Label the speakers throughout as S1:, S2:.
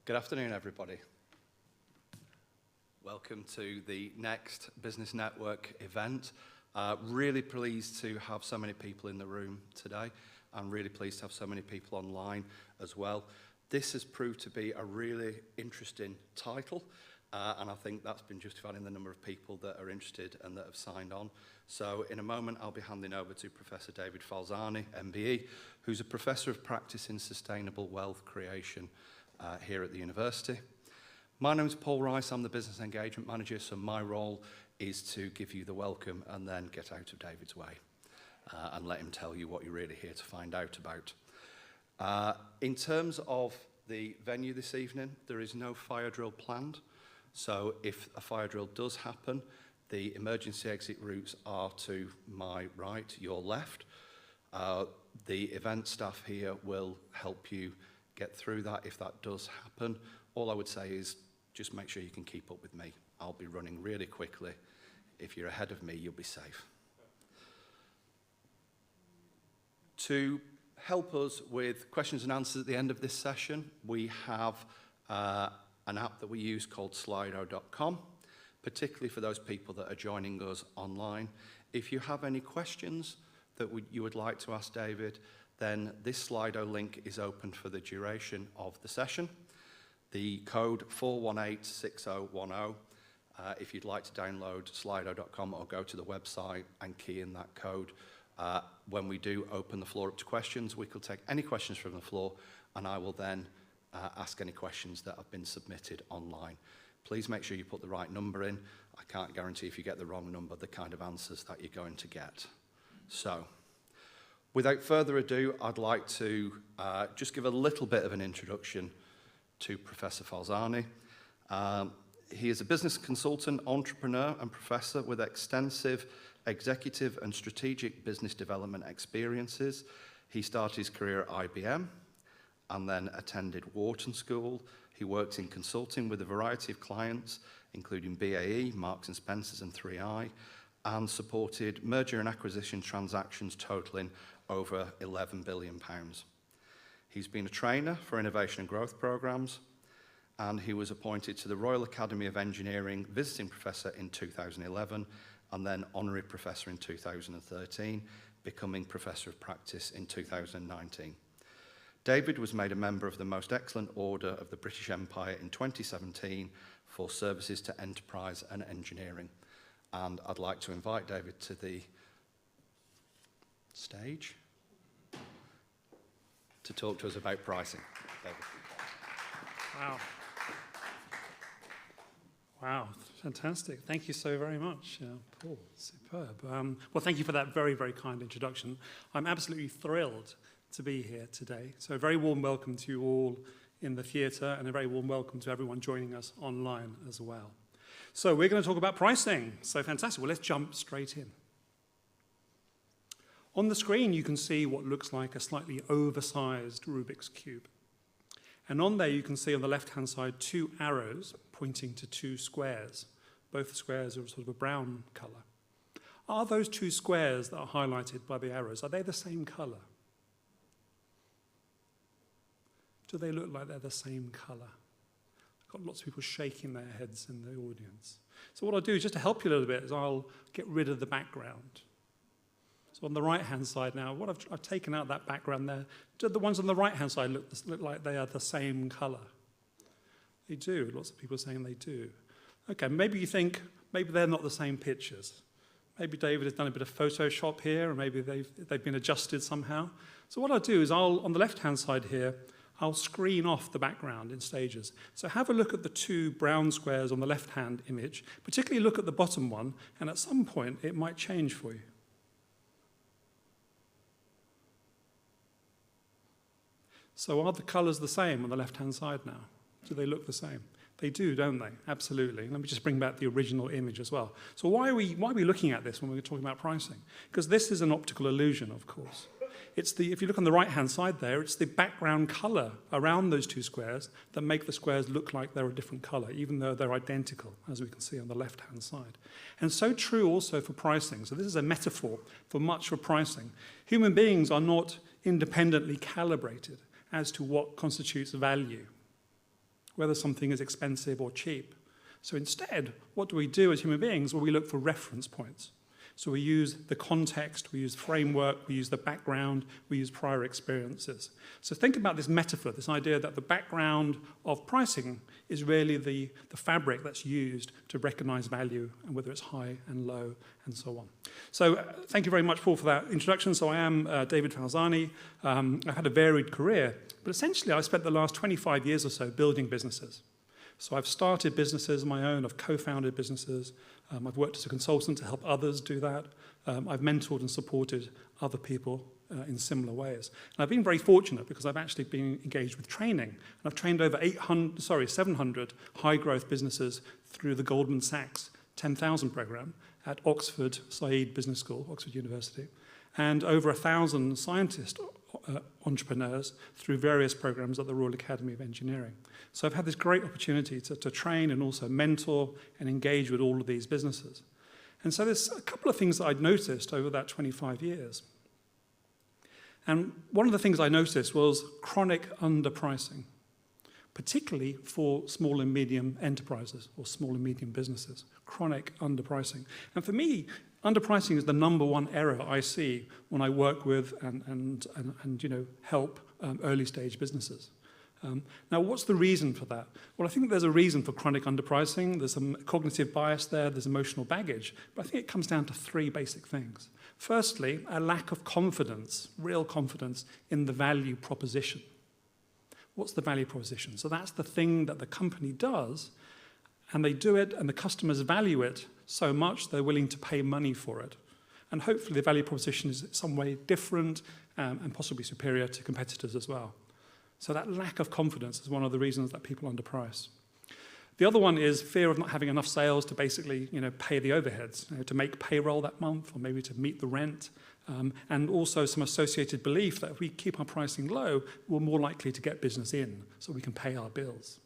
S1: Good afternoon, everybody. Welcome to the next Business Network event. Really pleased to have so many people in the room today. I'm really pleased to have so many people online as well. This has proved to be a really interesting title, and I think that's been justified in the number of people that are interested and that have signed on. So in a moment, I'll be handing over to Professor David Falzani, MBE, who's a Professor of Practice in Sustainable Wealth Creation here at the university. My name's Paul Rice, I'm the Business Engagement Manager, so my role is to give you the welcome and then get out of David's way and let him tell you what you're really here to find out about. In terms of the venue this evening, there is no fire drill planned, so if a fire drill does happen, the emergency exit routes are to my right, your left. The event staff here will help you get through that if that does happen. All I would say is just make sure you can keep up with me. I'll be running really quickly. If you're ahead of me, you'll be safe. To help us with questions and answers at the end of this session, we have an app that we use called Slido.com, particularly for those people that are joining us online. If you have any questions that you would like to ask David, then this Slido link is open for the duration of the session. The code 4186010, if you'd like to download Slido.com or go to the website and key in that code. When we do open the floor up to questions, we can take any questions from the floor, and I will then ask any questions that have been submitted online. Please make sure you put the right number in. I can't guarantee if you get the wrong number, the kind of answers that you're going to get. So, without further ado, I'd like to just give a little bit of an introduction to Professor Falzani. He is a business consultant, entrepreneur, and professor with extensive executive and strategic business development experiences. He started his career at IBM and then attended Wharton School. He worked in consulting with a variety of clients, including BAE, Marks & Spencer's, and 3i, and supported merger and acquisition transactions totaling over £11 billion. He's been a trainer for innovation and growth programs, and he was appointed to the Royal Academy of Engineering visiting professor in 2011, and then honorary professor in 2013, becoming professor of practice in 2019. David was made a member of the Most Excellent Order of the British Empire in 2017 for services to enterprise and engineering. And I'd like to invite David to the stage to talk to us about pricing. David.
S2: Wow. Wow, fantastic. Thank you so very much, Paul. Superb. Well, thank you for that very, very kind introduction. I'm absolutely thrilled to be here today. So a very warm welcome to you all in the theatre, and a very warm welcome to everyone joining us online as well. So we're going to talk about pricing. So fantastic. Well, let's jump straight in. On the screen, you can see what looks like a slightly oversized Rubik's Cube. And on there, you can see on the left-hand side 2 arrows pointing to 2 squares. Both the squares are sort of a brown colour. Are those 2 squares that are highlighted by the arrows, are they the same colour? Do they look like they're the same colour? I've got lots of people shaking their heads in the audience. So what I'll do, just to help you a little bit, is I'll get rid of the background. So on the right-hand side now, what I've taken out that background there. Do the ones on the right-hand side look like they are the same colour? They do. Lots of people are saying they do. Okay, maybe you think, maybe they're not the same pictures. Maybe David has done a bit of Photoshop here, or maybe they've been adjusted somehow. So what I'll do is on the left-hand side here, I'll screen off the background in stages. So have a look at the 2 brown squares on the left-hand image, particularly look at the bottom one, and at some point it might change for you. So are the colours the same on the left-hand side now? Do they look the same? They do, don't they? Absolutely. Let me just bring back the original image as well. So why are we looking at this when we're talking about pricing? Because this is an optical illusion, of course. If you look on the right-hand side there, it's the background colour around those 2 squares that make the squares look like they're a different colour, even though they're identical, as we can see on the left-hand side. And so true also for pricing. So this is a metaphor for much for pricing. Human beings are not independently calibrated as to what constitutes value. whether something is expensive or cheap. So instead, what do we do as human beings? Well, we look for reference points. So we use the context, we use framework, we use the background, we use prior experiences. So think about this metaphor, this idea that the background of pricing is really the fabric that's used to recognize value, and whether it's high and low and so on. So thank you very much, Paul, for that introduction. So I am David Falzani. I've had a varied career, but essentially I spent the last 25 years or so building businesses. So I've started businesses of my own, I've co-founded businesses, I've worked as a consultant to help others do that. I've mentored and supported other people in similar ways. And I've been very fortunate because I've actually been engaged with training. And I've trained over 700 high-growth businesses through the Goldman Sachs 10,000 program at Oxford Said Business School, Oxford University, and over 1,000 scientist entrepreneurs through various programs at the Royal Academy of Engineering. So I've had this great opportunity to train and also mentor and engage with all of these businesses. And so there's a couple of things that I'd noticed over that 25 years. And one of the things I noticed was chronic underpricing, particularly for small and medium enterprises or small and medium businesses, chronic underpricing. And for me, underpricing is the number one error I see when I work with and help early stage businesses. Now, what's the reason for that? Well, I think there's a reason for chronic underpricing. There's some cognitive bias there, there's emotional baggage, but I think it comes down to three basic things. Firstly, a lack of confidence, real confidence in the value proposition. What's the value proposition? So that's the thing that the company does, and they do it, and the customers value it so much they're willing to pay money for it. And hopefully the value proposition is in some way different and possibly superior to competitors as well. So that lack of confidence is one of the reasons that people underprice. The other one is fear of not having enough sales to basically, pay the overheads, to make payroll that month, or maybe to meet the rent, and also some associated belief that if we keep our pricing low, we're more likely to get business in, so we can pay our bills.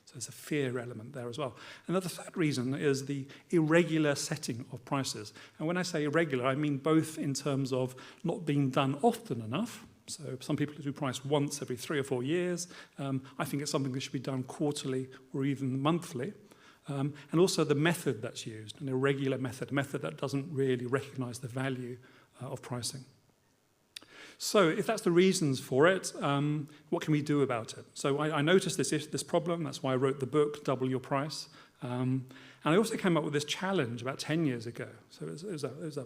S2: So there's a fear element there as well. And the third reason is the irregular setting of prices. And when I say irregular, I mean both in terms of not being done often enough. So some people do price once every 3 or 4 years. I think it's something that should be done quarterly or even monthly. And also the method that's used, an irregular method, a method that doesn't really recognize the value of pricing. So if that's the reasons for it, what can we do about it? So I noticed this problem. That's why I wrote the book, Double Your Price. And I also came up with this challenge about 10 years ago. So it was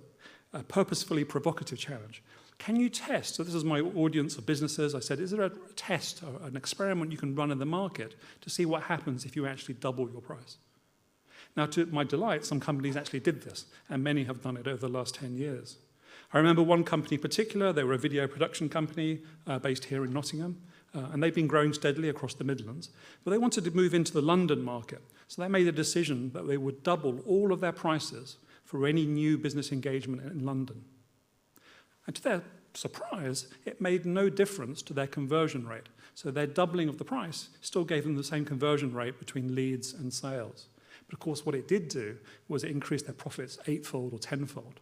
S2: a purposefully provocative challenge. Can you test? So this is my audience of businesses. I said, is there a test or an experiment you can run in the market to see what happens if you actually double your price? Now, to my delight, some companies actually did this, and many have done it over the last 10 years. I remember one company in particular. They were a video production company based here in Nottingham, and they've been growing steadily across the Midlands. But they wanted to move into the London market, so they made a decision that they would double all of their prices for any new business engagement in London. And to their surprise, it made no difference to their conversion rate. So their doubling of the price still gave them the same conversion rate between leads and sales. But of course, what it did do was it increased their profits 8-fold or 10-fold.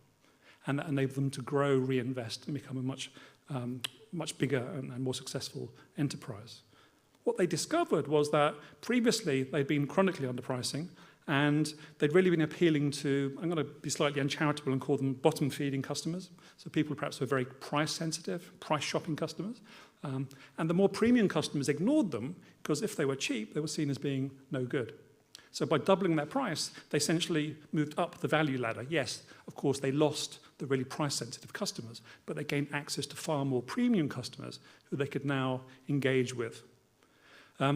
S2: And that enabled them to grow, reinvest, and become a much bigger and more successful enterprise. What they discovered was that previously they'd been chronically underpricing, and they'd really been appealing to, I'm going to be slightly uncharitable and call them bottom-feeding customers. So people perhaps were very price-sensitive, price-shopping customers. And the more premium customers ignored them because if they were cheap, they were seen as being no good. So by doubling their price, they essentially moved up the value ladder. Yes, of course, they lost the really price-sensitive customers, but they gained access to far more premium customers who they could now engage with.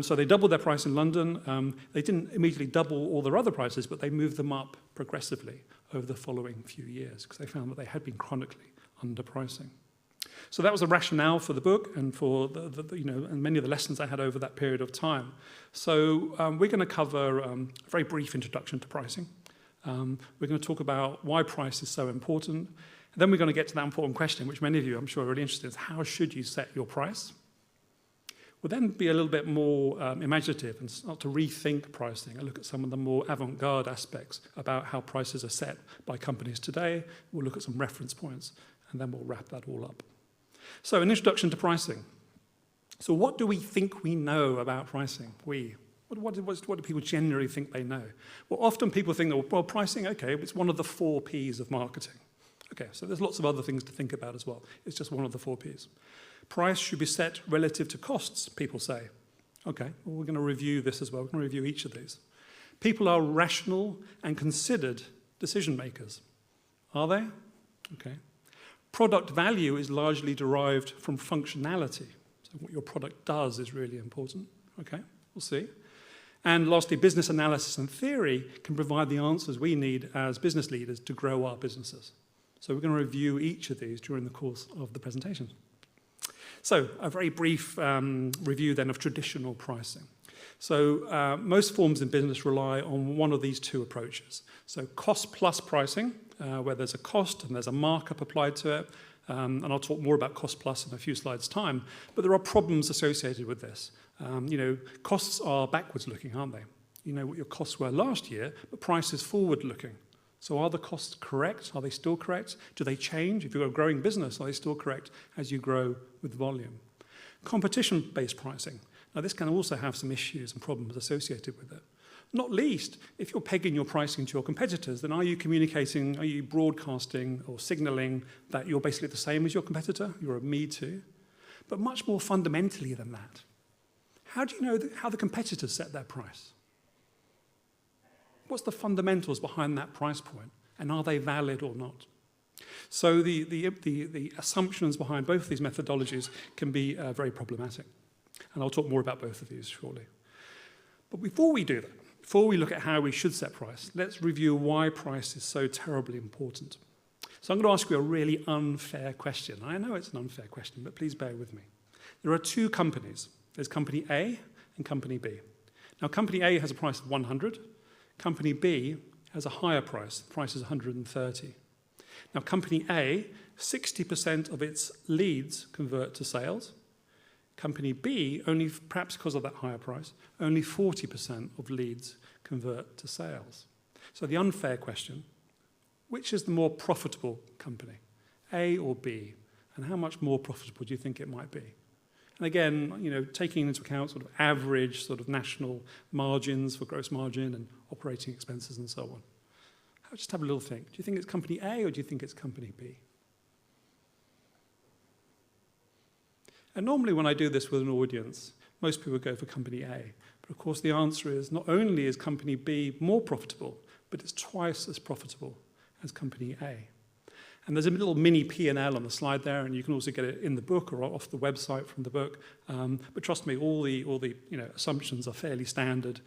S2: So they doubled their price in London. They didn't immediately double all their other prices, but they moved them up progressively over the following few years because they found that they had been chronically underpricing. So that was the rationale for the book and for and many of the lessons I had over that period of time. So we're going to cover a very brief introduction to pricing. We're going to talk about why price is so important. And then we're going to get to that important question, which many of you, I'm sure, are really interested in, is how should you set your price? We'll then be a little bit more imaginative and start to rethink pricing and look at some of the more avant-garde aspects about how prices are set by companies today. We'll look at some reference points, and then we'll wrap that all up. So an introduction to pricing. So what do we think we know about pricing? What do people generally think they know? Well, often people think, well, pricing, okay, it's one of the 4 Ps of marketing. Okay, so there's lots of other things to think about as well. It's just one of the 4 Ps. Price should be set relative to costs, people say. Okay, well, we're going to review this as well. We're going to review each of these. People are rational and considered decision makers. Are they? Okay. Product value is largely derived from functionality. So what your product does is really important. Okay, we'll see. And lastly, business analysis and theory can provide the answers we need as business leaders to grow our businesses. So we're going to review each of these during the course of the presentation. So a very brief review then of traditional pricing. So most forms in business rely on one of these 2 approaches. So cost plus pricing, where there's a cost and there's a markup applied to it. And I'll talk more about cost plus in a few slides' time. But there are problems associated with this. Costs are backwards looking, aren't they? You know what your costs were last year, but price is forward looking. So are the costs correct? Are they still correct? Do they change? If you're a growing business, are they still correct as you grow with volume? Competition-based pricing. Now, this can also have some issues and problems associated with it. Not least, if you're pegging your pricing to your competitors, then are you communicating, are you broadcasting or signaling that you're basically the same as your competitor? You're a me too. But much more fundamentally than that, how do you know how the competitors set their price? What's the fundamentals behind that price point? And are they valid or not? So the assumptions behind both of these methodologies can be very problematic. And I'll talk more about both of these shortly. But before we do that, before we look at how we should set price, let's review why price is so terribly important. So I'm going to ask you a really unfair question. I know it's an unfair question, but please bear with me. There are 2 companies. There's company A and company B. Now, company A has a price of 100. Company B has a higher price. The price is 130. Now, company A, 60% of its leads convert to sales. Company B, only perhaps because of that higher price, only 40% of leads convert to sales. So the unfair question, which is the more profitable company, A or B? And how much more profitable do you think it might be? And again, taking into account sort of average sort of national margins for gross margin and operating expenses and so on. Just have a little think. Do you think it's company A or do you think it's company B? And normally when I do this with an audience, most people go for company A. But of course the answer is not only is company B more profitable, but it's twice as profitable as company A. And there's a little mini P&L on the slide there, and you can also get it in the book or off the website from the book. But trust me, all the assumptions are fairly standard,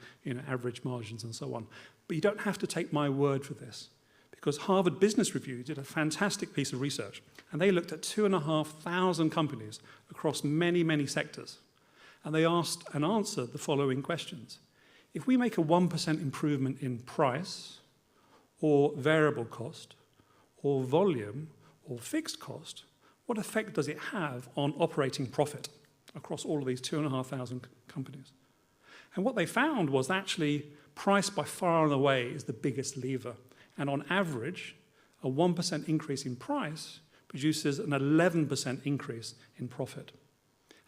S2: average margins and so on. But you don't have to take my word for this, because Harvard Business Review did a fantastic piece of research, and they looked at 2,500 companies across many, many sectors. And they asked and answered the following questions. If we make a 1% improvement in price or variable cost, or volume, or fixed cost, what effect does it have on operating profit across all of these 2,500 companies? And what they found was actually price by far and away is the biggest lever. And on average, a 1% increase in price produces an 11% increase in profit.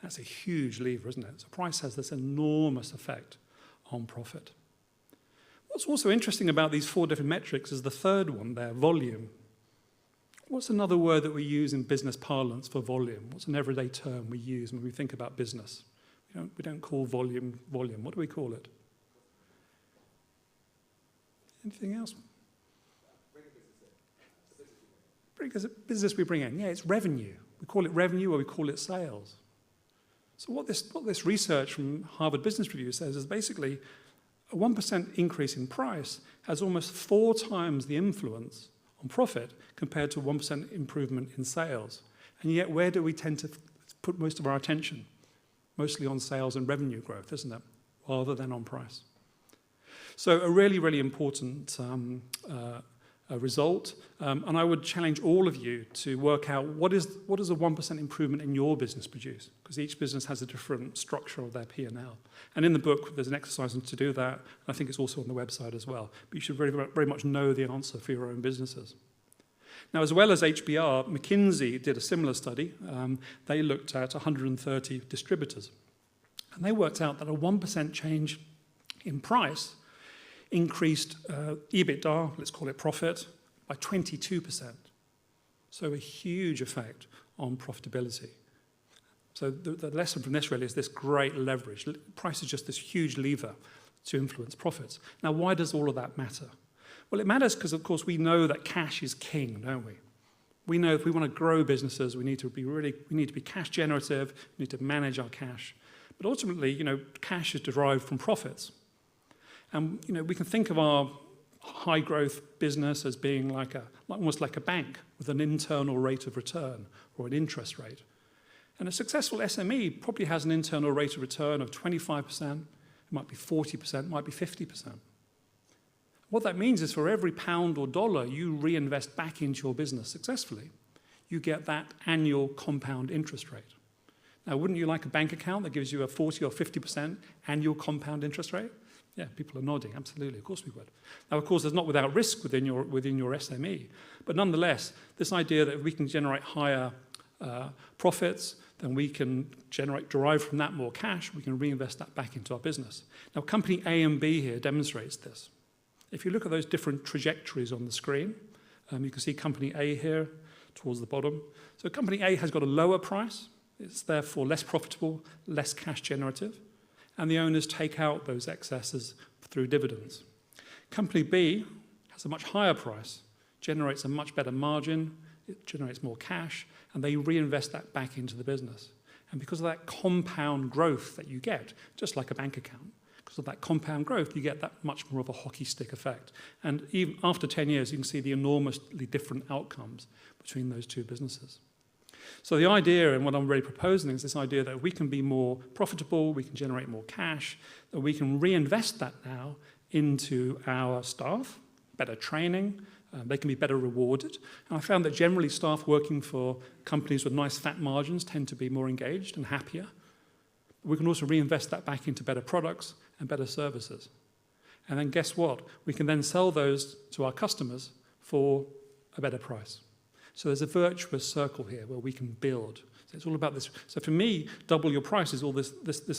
S2: That's a huge lever, isn't it? So price has this enormous effect on profit. What's also interesting about these 4 different metrics is the third one there, volume. What's another word that we use in business parlance for volume? What's an everyday term we use when we think about business? We don't call volume volume. What do we call it? Anything else? Business we bring in. Yeah, it's revenue. We call it revenue or we call it sales. So what this research from Harvard Business Review says is basically a 1% increase in price has almost 4 times the influence on profit compared to 1% improvement in sales. And yet, where do we tend to put most of our attention? Mostly on sales and revenue growth, isn't it? Rather than on price. So a really, really important result. And I would challenge all of you to work out what does a 1% improvement in your business produce? Because each business has a different structure of their P&L. And in the book, there's an exercise to do that. I think it's also on the website as well. But you should very, very much know the answer for your own businesses. Now, as well as HBR, McKinsey did a similar study. They looked at 130 distributors. And they worked out that a 1% change in price increased EBITDA, let's call it profit, by 22%. So a huge effect on profitability. So the lesson from this really is this great leverage. Price is just this huge lever to influence profits. Now, why does all of that matter? Well, it matters because, of course, we know that cash is king, don't we? We know if we want to grow businesses, we need to be cash generative, we need to manage our cash. But ultimately, cash is derived from profits. And, we can think of our high growth business as being almost like a bank with an internal rate of return or an interest rate. And a successful SME probably has an internal rate of return of 25%, it might be 40%, it might be 50%. What that means is for every pound or dollar you reinvest back into your business successfully, you get that annual compound interest rate. Now, wouldn't you like a bank account that gives you a 40 or 50% annual compound interest rate? Yeah, people are nodding, absolutely, of course we would. Now, of course, there's not without risk within your SME, but nonetheless, this idea that if we can generate higher profits, then we can derive from that more cash, we can reinvest that back into our business. Now, company A and B here demonstrates this. If you look at those different trajectories on the screen, you can see company A here towards the bottom. So company A has got a lower price, it's therefore less profitable, less cash generative, and the owners take out those excesses through dividends. Company B has a much higher price, generates a much better margin, it generates more cash, and they reinvest that back into the business. And because of that compound growth that you get, just like a bank account, because of that compound growth, you get that much more of a hockey stick effect. And even after 10 years, you can see the enormously different outcomes between those two businesses. So the idea, and what I'm really proposing, is this idea that we can be more profitable, we can generate more cash, that we can reinvest that now into our staff, better training, they can be better rewarded. And I found that generally staff working for companies with nice fat margins tend to be more engaged and happier. We can also reinvest that back into better products and better services. And then guess what? We can then sell those to our customers for a better price. So there's a virtuous circle here where we can build. So it's all about this. So for me, double your price is all this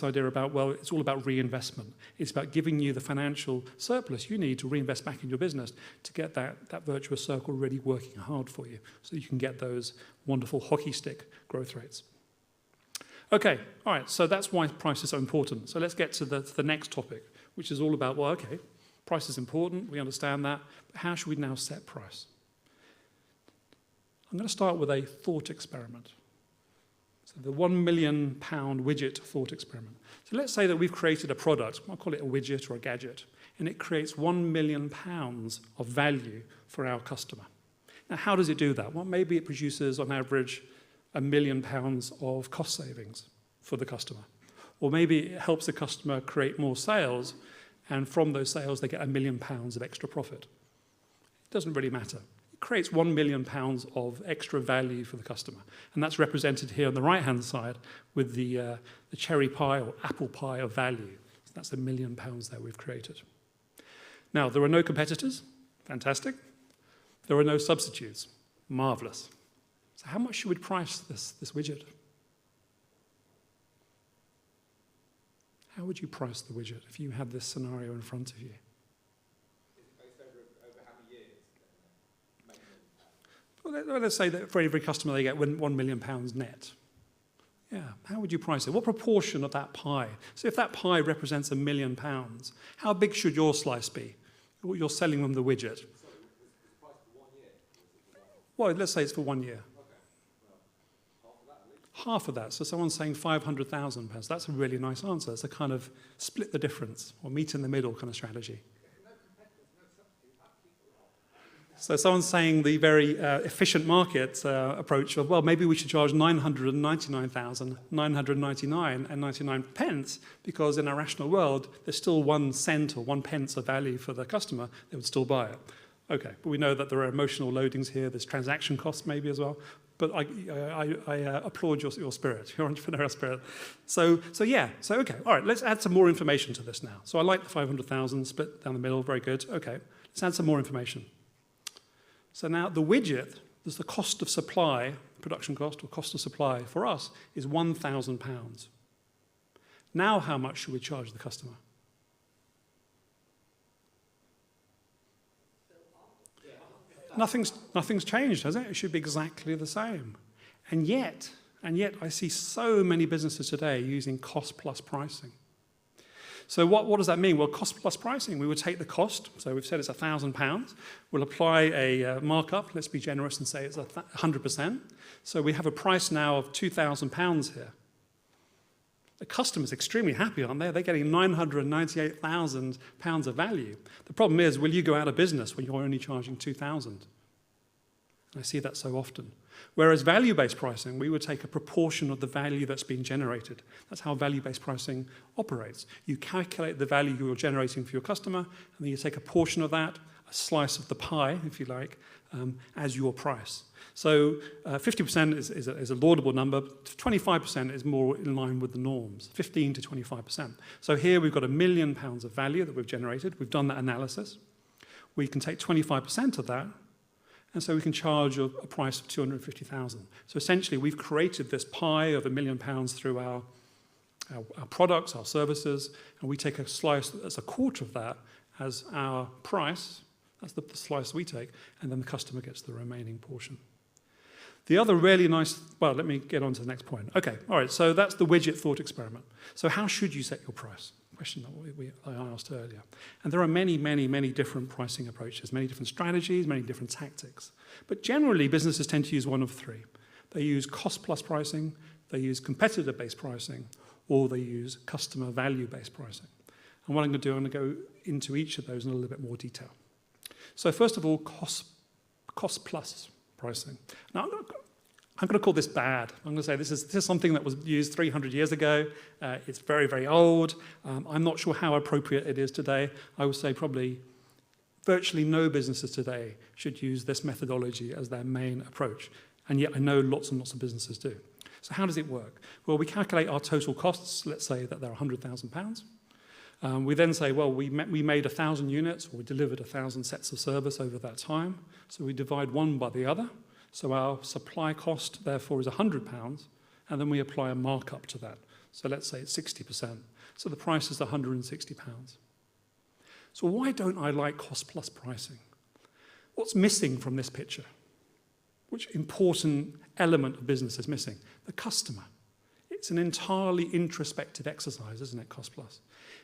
S2: idea about, well, it's all about reinvestment. It's about giving you the financial surplus you need to reinvest back in your business to get that virtuous circle really working hard for you so you can get those wonderful hockey stick growth rates. Okay, all right, so that's why price is so important. So let's get to the next topic, which is all about, well, okay, price is important, we understand that, but how should we now set price? I'm going to start with a thought experiment. So the £1 million widget thought experiment. So let's say that we've created a product, I'll call it a widget or a gadget, and it creates £1 million of value for our customer. Now, how does it do that? Well, maybe it produces, on average, £1 million of cost savings for the customer. Or maybe it helps the customer create more sales, and from those sales, they get £1 million of extra profit. It doesn't really matter. It creates £1 million of extra value for the customer. And that's represented here on the right-hand side with the cherry pie or apple pie of value. So that's £1 million that we've created. Now, there are no competitors. Fantastic. There are no substitutes. Marvelous. So how much should we price this widget? How would you price the widget if you had this scenario in front of you? Well, let's say that for every customer they get £1 million net. Yeah, how would you price it? What proportion of that pie? So if that pie represents £1 million, how big should your slice be? You're selling them the widget.
S3: Sorry, it's priced for 1 year?
S2: Well, let's say it's for 1 year.
S3: Okay, well, half of that at least.
S2: Half of that, so someone's saying £500,000. That's a really nice answer. It's a kind of split the difference or meet in the middle kind of strategy. So someone's saying the very efficient market approach of, well, maybe we should charge 999,999 pence because in our rational world, there's still 1 cent or 1 pence of value for the customer. They would still buy it. Okay, but we know that there are emotional loadings here. There's transaction costs maybe as well. But I applaud your spirit, your entrepreneurial spirit. So okay, all right, let's add some more information to this now. So I like the 500,000 split down the middle, very good. Okay, let's add some more information. So now the widget, there's the cost of supply, production cost or cost of supply for us is £1,000. Now how much should we charge the customer? Nothing's changed, has it? It should be exactly the same. And yet I see so many businesses today using cost-plus pricing. So what does that mean? Well, cost-plus pricing, we would take the cost, so we've said it's £1,000, we'll apply a markup, let's be generous and say it's 100%. So we have a price now of £2,000 here. The customer's extremely happy, aren't they? They're getting £998,000 of value. The problem is, will you go out of business when you're only charging £2,000? I see that so often. Whereas value-based pricing, we would take a proportion of the value that's been generated. That's how value-based pricing operates. You calculate the value you're generating for your customer, and then you take a portion of that, a slice of the pie, if you like, as your price. So 50% is a laudable number. 25% is more in line with the norms, 15 to 25%. So here we've got £1 million of value that we've generated. We've done that analysis. We can take 25% of that, and so we can charge a price of 250,000. So essentially, we've created this pie of £1 million through our products, our services, and we take a slice that's a quarter of that as our price. That's the slice we take, and then the customer gets the remaining portion. The other really nice, well, let me get on to the next point. Okay, all right, so that's the widget thought experiment. So how should you set your price? Question that I asked earlier. And there are many, many, many different pricing approaches, many different strategies, many different tactics. But generally, businesses tend to use one of three. They use cost-plus pricing, they use competitor-based pricing, or they use customer value-based pricing. And what I'm going to do, I'm going to go into each of those in a little bit more detail. So first of all, cost-plus pricing. Now, I'm going to call this bad. I'm going to say this is something that was used 300 years ago. It's very, very old. I'm not sure how appropriate it is today. I would say probably virtually no businesses today should use this methodology as their main approach. And yet I know lots and lots of businesses do. So how does it work? Well, we calculate our total costs. Let's say that they're £100,000. We then say, well, we made 1,000 units, or we delivered 1,000 sets of service over that time. So we divide one by the other. So our supply cost, therefore, is £100, and then we apply a markup to that. So let's say it's 60%. So the price is £160. So why don't I like cost-plus pricing? What's missing from this picture? Which important element of business is missing? The customer. It's an entirely introspective exercise, isn't it, cost-plus?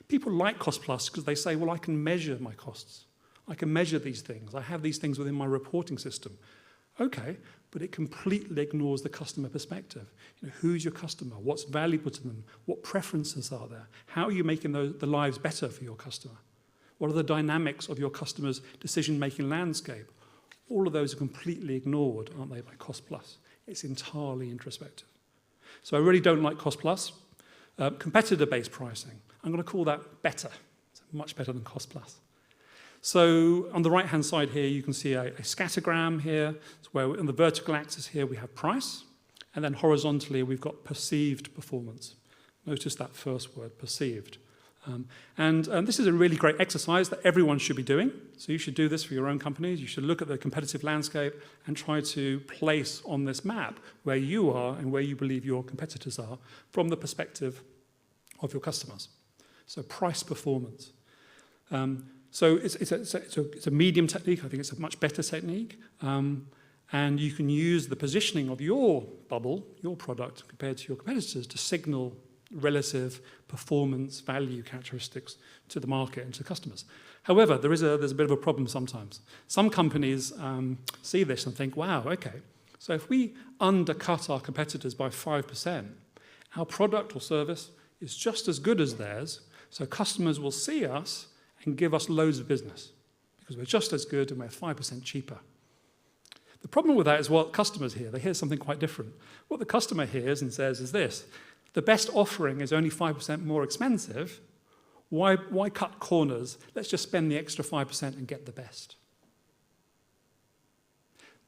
S2: People like cost-plus because they say, well, I can measure my costs. I can measure these things. I have these things within my reporting system. Okay, but it completely ignores the customer perspective. You know, who's your customer? What's valuable to them? What preferences are there? How are you making the lives better for your customer? What are the dynamics of your customer's decision-making landscape? All of those are completely ignored, aren't they, by cost-plus? It's entirely introspective. So I really don't like cost-plus. Competitor-based pricing, I'm going to call that better. It's much better than cost-plus. So on the right-hand side here, you can see a scattergram here. It's where on the vertical axis here, we have price. And then horizontally, we've got perceived performance. Notice that first word, perceived. And this is a really great exercise that everyone should be doing. So you should do this for your own companies. You should look at the competitive landscape and try to place on this map where you are and where you believe your competitors are from the perspective of your customers. So price performance. So it's a medium technique. I think it's a much better technique. And you can use the positioning of your bubble, your product, compared to your competitors to signal relative performance value characteristics to the market and to customers. However, there's a bit of a problem sometimes. Some companies see this and think, wow, okay, so if we undercut our competitors by 5%, our product or service is just as good as theirs, so customers will see us and give us loads of business because we're just as good and we're 5% cheaper. The problem with that is what customers hear. They hear something quite different. What the customer hears and says is this: the best offering is only 5% more expensive. Why cut corners? Let's just spend the extra 5% and get the best.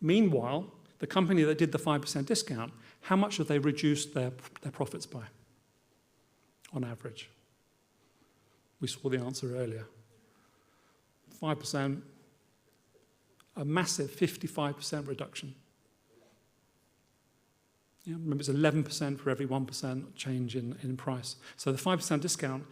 S2: Meanwhile, the company that did the 5% discount, how much have they reduced their profits by on average? We saw the answer earlier. 5%, a massive 55% reduction. Yeah, remember, it's 11% for every 1% change in price. So the 5% discount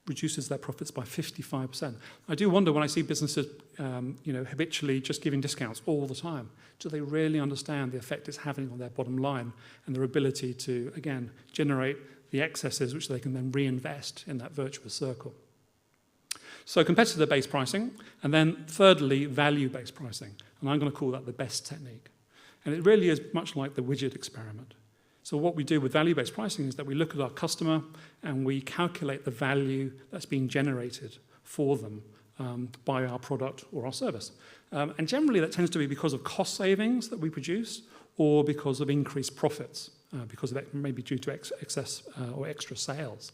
S2: reduces their profits by 55%. I do wonder when I see businesses habitually just giving discounts all the time, do they really understand the effect it's having on their bottom line and their ability to, again, generate the excesses which they can then reinvest in that virtuous circle? So competitor-based pricing, and then thirdly, value-based pricing. And I'm going to call that the best technique. And it really is much like the widget experiment. So what we do with value-based pricing is that we look at our customer and we calculate the value that's being generated for them by our product or our service. And generally that tends to be because of cost savings that we produce or because of increased profits, because of it may be due to excess or extra sales.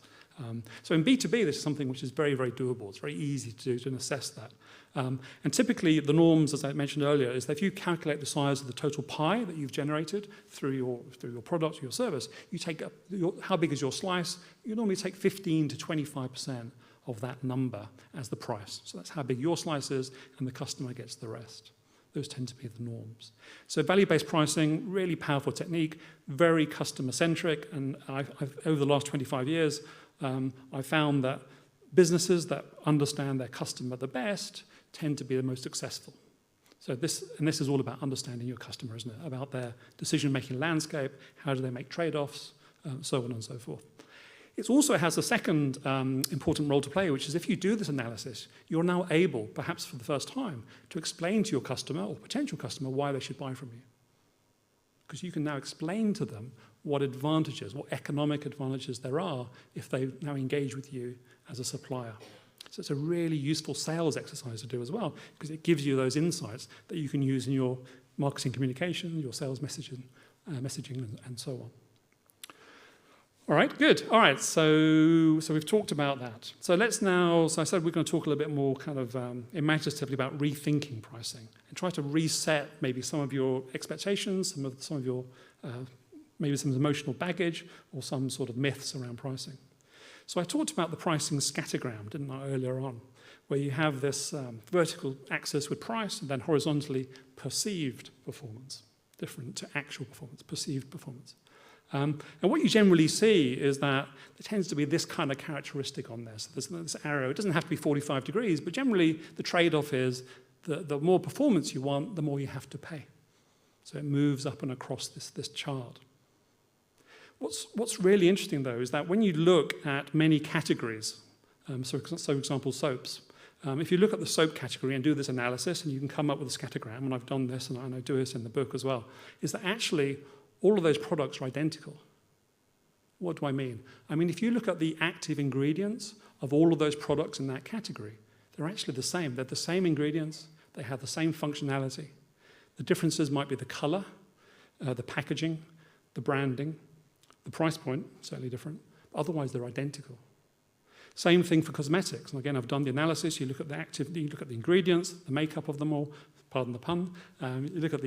S2: So in B2B, this is something which is very, very doable. It's very easy to do to assess that. And typically, the norms, as I mentioned earlier, is that if you calculate the size of the total pie that you've generated through your product or your service, you take how big is your slice? You normally take 15 to 25% of that number as the price. So that's how big your slice is, and the customer gets the rest. Those tend to be the norms. So value-based pricing, really powerful technique, very customer-centric, and I've over the last 25 years, I found that businesses that understand their customer the best tend to be the most successful. So this is all about understanding your customer, isn't it? About their decision-making landscape, how do they make trade-offs, so on and so forth. It also has a second important role to play, which is if you do this analysis, you're now able, perhaps for the first time, to explain to your customer or potential customer why they should buy from you. Because you can now explain to them what advantages, what economic advantages there are if they now engage with you as a supplier. So it's a really useful sales exercise to do as well, because it gives you those insights that you can use in your marketing communication, your sales messaging and so on. All right, good. All right, so we've talked about that. So let's now, so I said we're going to talk a little bit more kind of imaginatively about rethinking pricing and try to reset maybe some of your expectations, some of your maybe some emotional baggage or some sort of myths around pricing. So I talked about the pricing scattergram, didn't I, earlier on, where you have this vertical axis with price and then horizontally perceived performance, different to actual performance, perceived performance. And what you generally see is that there tends to be this kind of characteristic on there. So there's this arrow. It doesn't have to be 45 degrees, but generally the trade-off is the more performance you want, the more you have to pay. So it moves up and across this chart. What's really interesting, though, is that when you look at many categories, so for example, soaps, if you look at the soap category and do this analysis, and you can come up with a scattergram, and I've done this, and I do this in the book as well, is that actually all of those products are identical. What do I mean? I mean, if you look at the active ingredients of all of those products in that category, they're actually the same. They're the same ingredients. They have the same functionality. The differences might be the color, the packaging, the branding, the price point, certainly different, but otherwise they're identical. Same thing for cosmetics. And again, I've done the analysis. You look at you look at the ingredients, the makeup of them all, pardon the pun. You look at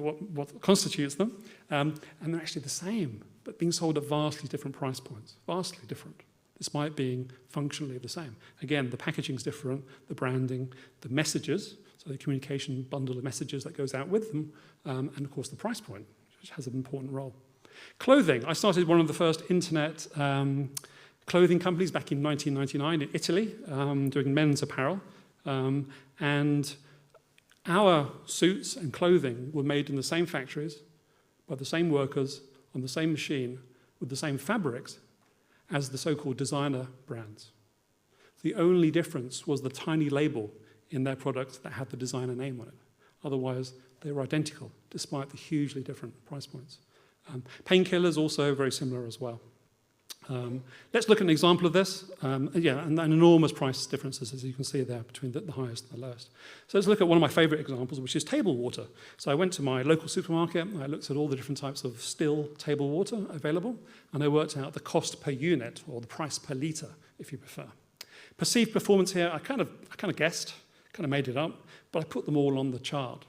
S2: what constitutes them, and they're actually the same, but being sold at vastly different price points, vastly different, despite being functionally the same. Again, the packaging's different, the branding, the messages, so the communication bundle of messages that goes out with them, and of course the price point, which has an important role. Clothing. I started one of the first internet clothing companies back in 1999 in Italy, doing men's apparel, and our suits and clothing were made in the same factories, by the same workers, on the same machine, with the same fabrics as the so-called designer brands. The only difference was the tiny label in their products that had the designer name on it. Otherwise, they were identical, despite the hugely different price points. Painkillers also very similar as well. Let's look at an example of this. And enormous price differences, as you can see there, between the highest and the lowest. So let's look at one of my favorite examples, which is table water. So I went to my local supermarket, I looked at all the different types of still table water available, and I worked out the cost per unit, or the price per litre, if you prefer. Perceived performance here, I kind of guessed, kind of made it up, but I put them all on the chart.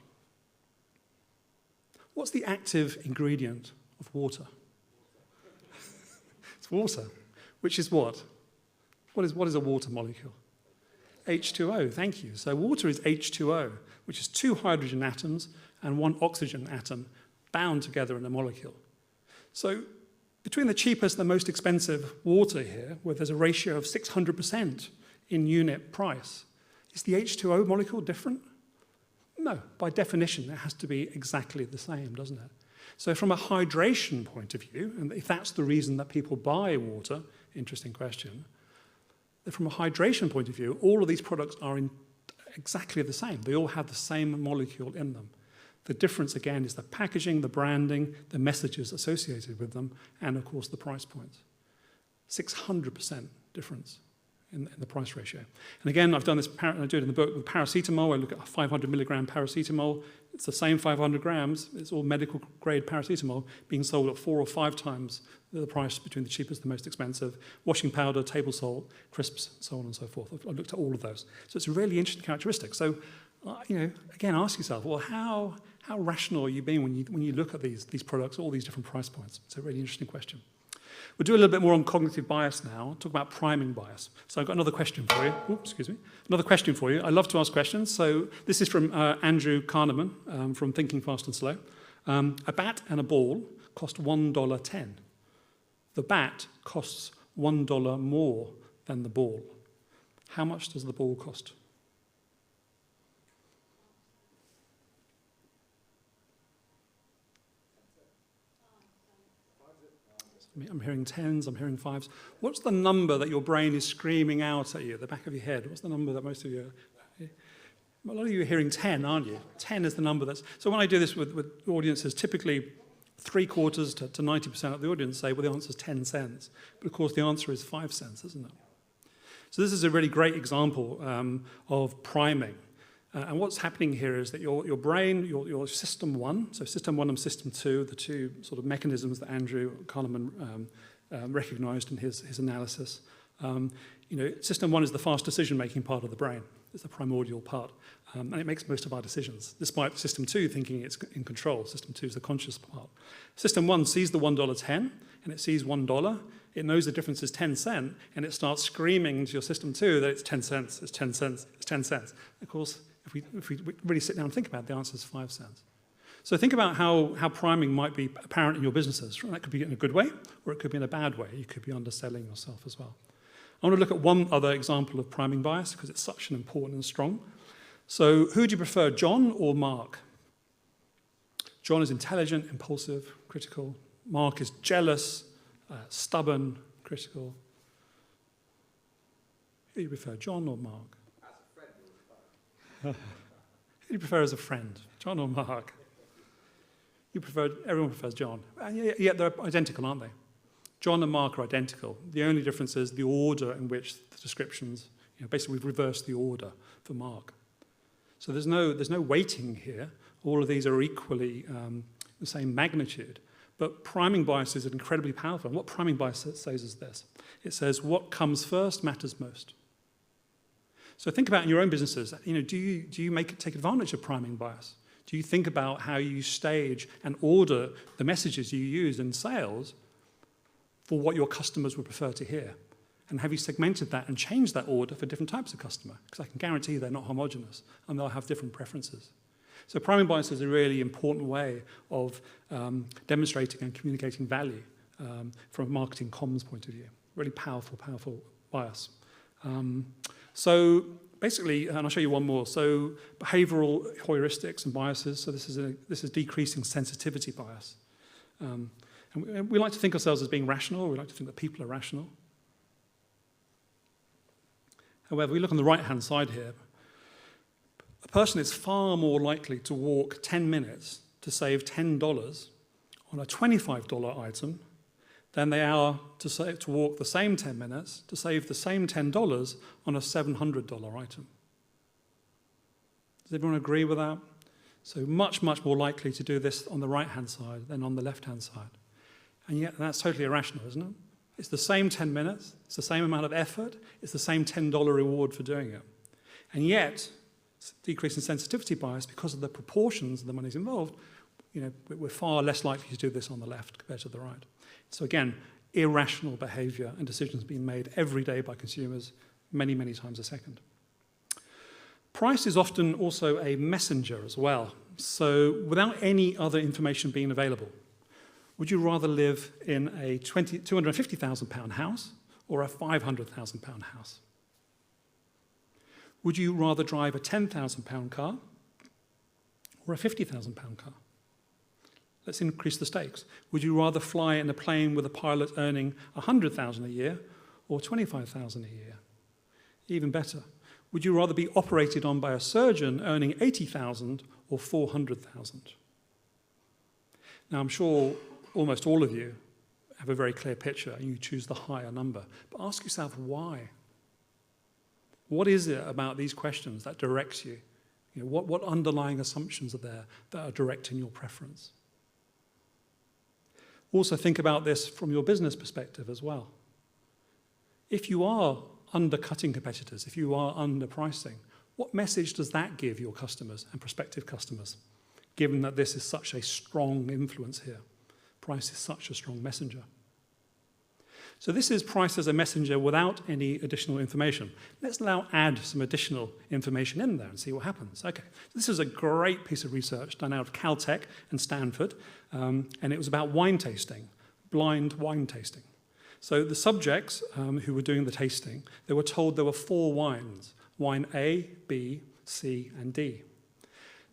S2: What's the active ingredient of water? It's water, which is what? What is a water molecule? H2O, thank you. So water is H2O, which is 2 hydrogen atoms and 1 oxygen atom bound together in a molecule. So Between the cheapest and the most expensive water here, where there's a ratio of 600% in unit price, is the H2O molecule different? No, by definition, it has to be exactly the same, doesn't it? So from a hydration point of view, and if that's the reason that people buy water, interesting question, from a hydration point of view, all of these products are exactly the same. They all have the same molecule in them. The difference, again, is the packaging, the branding, the messages associated with them, and, of course, the price points. 600% difference in the price ratio. And again, I've done this, I do it in the book with paracetamol. I look at 500 milligram paracetamol. It's the same 500 grams. It's all medical grade paracetamol being sold at 4 or 5 times the price between the cheapest and the most expensive. Washing powder, table salt, crisps, so on and so forth. I've looked at all of those. So it's a really interesting characteristic. So, again, ask yourself, well, how rational are you being when you look at these products, all these different price points? It's a really interesting question. We'll do a little bit more on cognitive bias now, talk about priming bias. So I've got another question for you. Oops, excuse me. Another question for you. I love to ask questions. So this is from Andrew Kahneman from Thinking Fast and Slow. A bat and a ball cost $1.10. The bat costs $1 more than the ball. How much does the ball cost? I'm hearing 10s, I'm hearing 5s. What's the number that your brain is screaming out at you at the back of your head? What's the number that most of you are? A lot of you are hearing 10, aren't you? 10 is the number that's... So when I do this with audiences, typically 3/4 to 90% of the audience say, well, the answer is 10 cents. But of course, the answer is 5 cents, isn't it? So this is a really great example of priming. And what's happening here is that your brain, your system 1, so system 1 and system 2, the two sort of mechanisms that Andrew Kahneman recognized in his analysis. System 1 is the fast decision-making part of the brain. It's the primordial part. And it makes most of our decisions, despite system 2 thinking it's in control. System 2 is the conscious part. System 1 sees the $1.10, and it sees $1. It knows the difference is 10 cents, and it starts screaming to your system 2 that it's 10 cents, it's 10 cents, it's 10 cents. Of course, if we really sit down and think about it, the answer is 5 cents. So think about how priming might be apparent in your businesses. That could be in a good way, or it could be in a bad way. You could be underselling yourself as well. I want to look at one other example of priming bias, because it's such an important and strong. So who do you prefer, John or Mark? John is intelligent, impulsive, critical. Mark is jealous, stubborn, critical. Who do you prefer, John or Mark? Who do you prefer as a friend, John or Mark? Everyone prefers John. And yet they're identical, aren't they? John and Mark are identical. The only difference is the order in which the descriptions, basically we've reversed the order for Mark. So there's no weighting here. All of these are equally the same magnitude. But priming bias is incredibly powerful. And what priming bias says is this. It says what comes first matters most. So think about in your own businesses, do you take advantage of priming bias? Do you think about how you stage and order the messages you use in sales for what your customers would prefer to hear? And have you segmented that and changed that order for different types of customer? Because I can guarantee they're not homogeneous and they'll have different preferences. So priming bias is a really important way of demonstrating and communicating value from a marketing comms point of view. Really powerful bias. So basically, and I'll show you one more. So behavioral heuristics and biases. So this is decreasing sensitivity bias. And we like to think ourselves as being rational. We like to think that people are rational. However, we look on the right-hand side here. A person is far more likely to walk 10 minutes to save $10 on a $25 item than they are to walk the same 10 minutes to save the same $10 on a $700 item. Does everyone agree with that? So much, much more likely to do this on the right-hand side than on the left-hand side. And yet that's totally irrational, isn't it? It's the same 10 minutes, it's the same amount of effort, it's the same $10 reward for doing it. And yet, decreasing sensitivity bias, because of the proportions of the money's involved, we're far less likely to do this on the left compared to the right. So again, irrational behavior and decisions being made every day by consumers many, many times a second. Price is often also a messenger as well. So without any other information being available, Would you rather live in a £250,000 house or a £500,000 house? Would you rather drive a £10,000 car or a £50,000 car? Let's increase the stakes. Would you rather fly in a plane with a pilot earning $100,000 a year or $25,000 a year? Even better, would you rather be operated on by a surgeon earning $80,000 or $400,000? Now, I'm sure almost all of you have a very clear picture and you choose the higher number. But ask yourself why. What is it about these questions that directs you? What underlying assumptions are there that are directing your preference? Also think about this from your business perspective as well. If you are undercutting competitors, if you are underpricing, what message does that give your customers and prospective customers, given that this is such a strong influence here? Price is such a strong messenger. So this is price as a messenger without any additional information. Let's now add some additional information in there and see what happens. Okay, this is a great piece of research done out of Caltech and Stanford, and it was about wine tasting, blind wine tasting. So the subjects who were doing the tasting, they were told there were 4 wines, wine A, B, C, and D.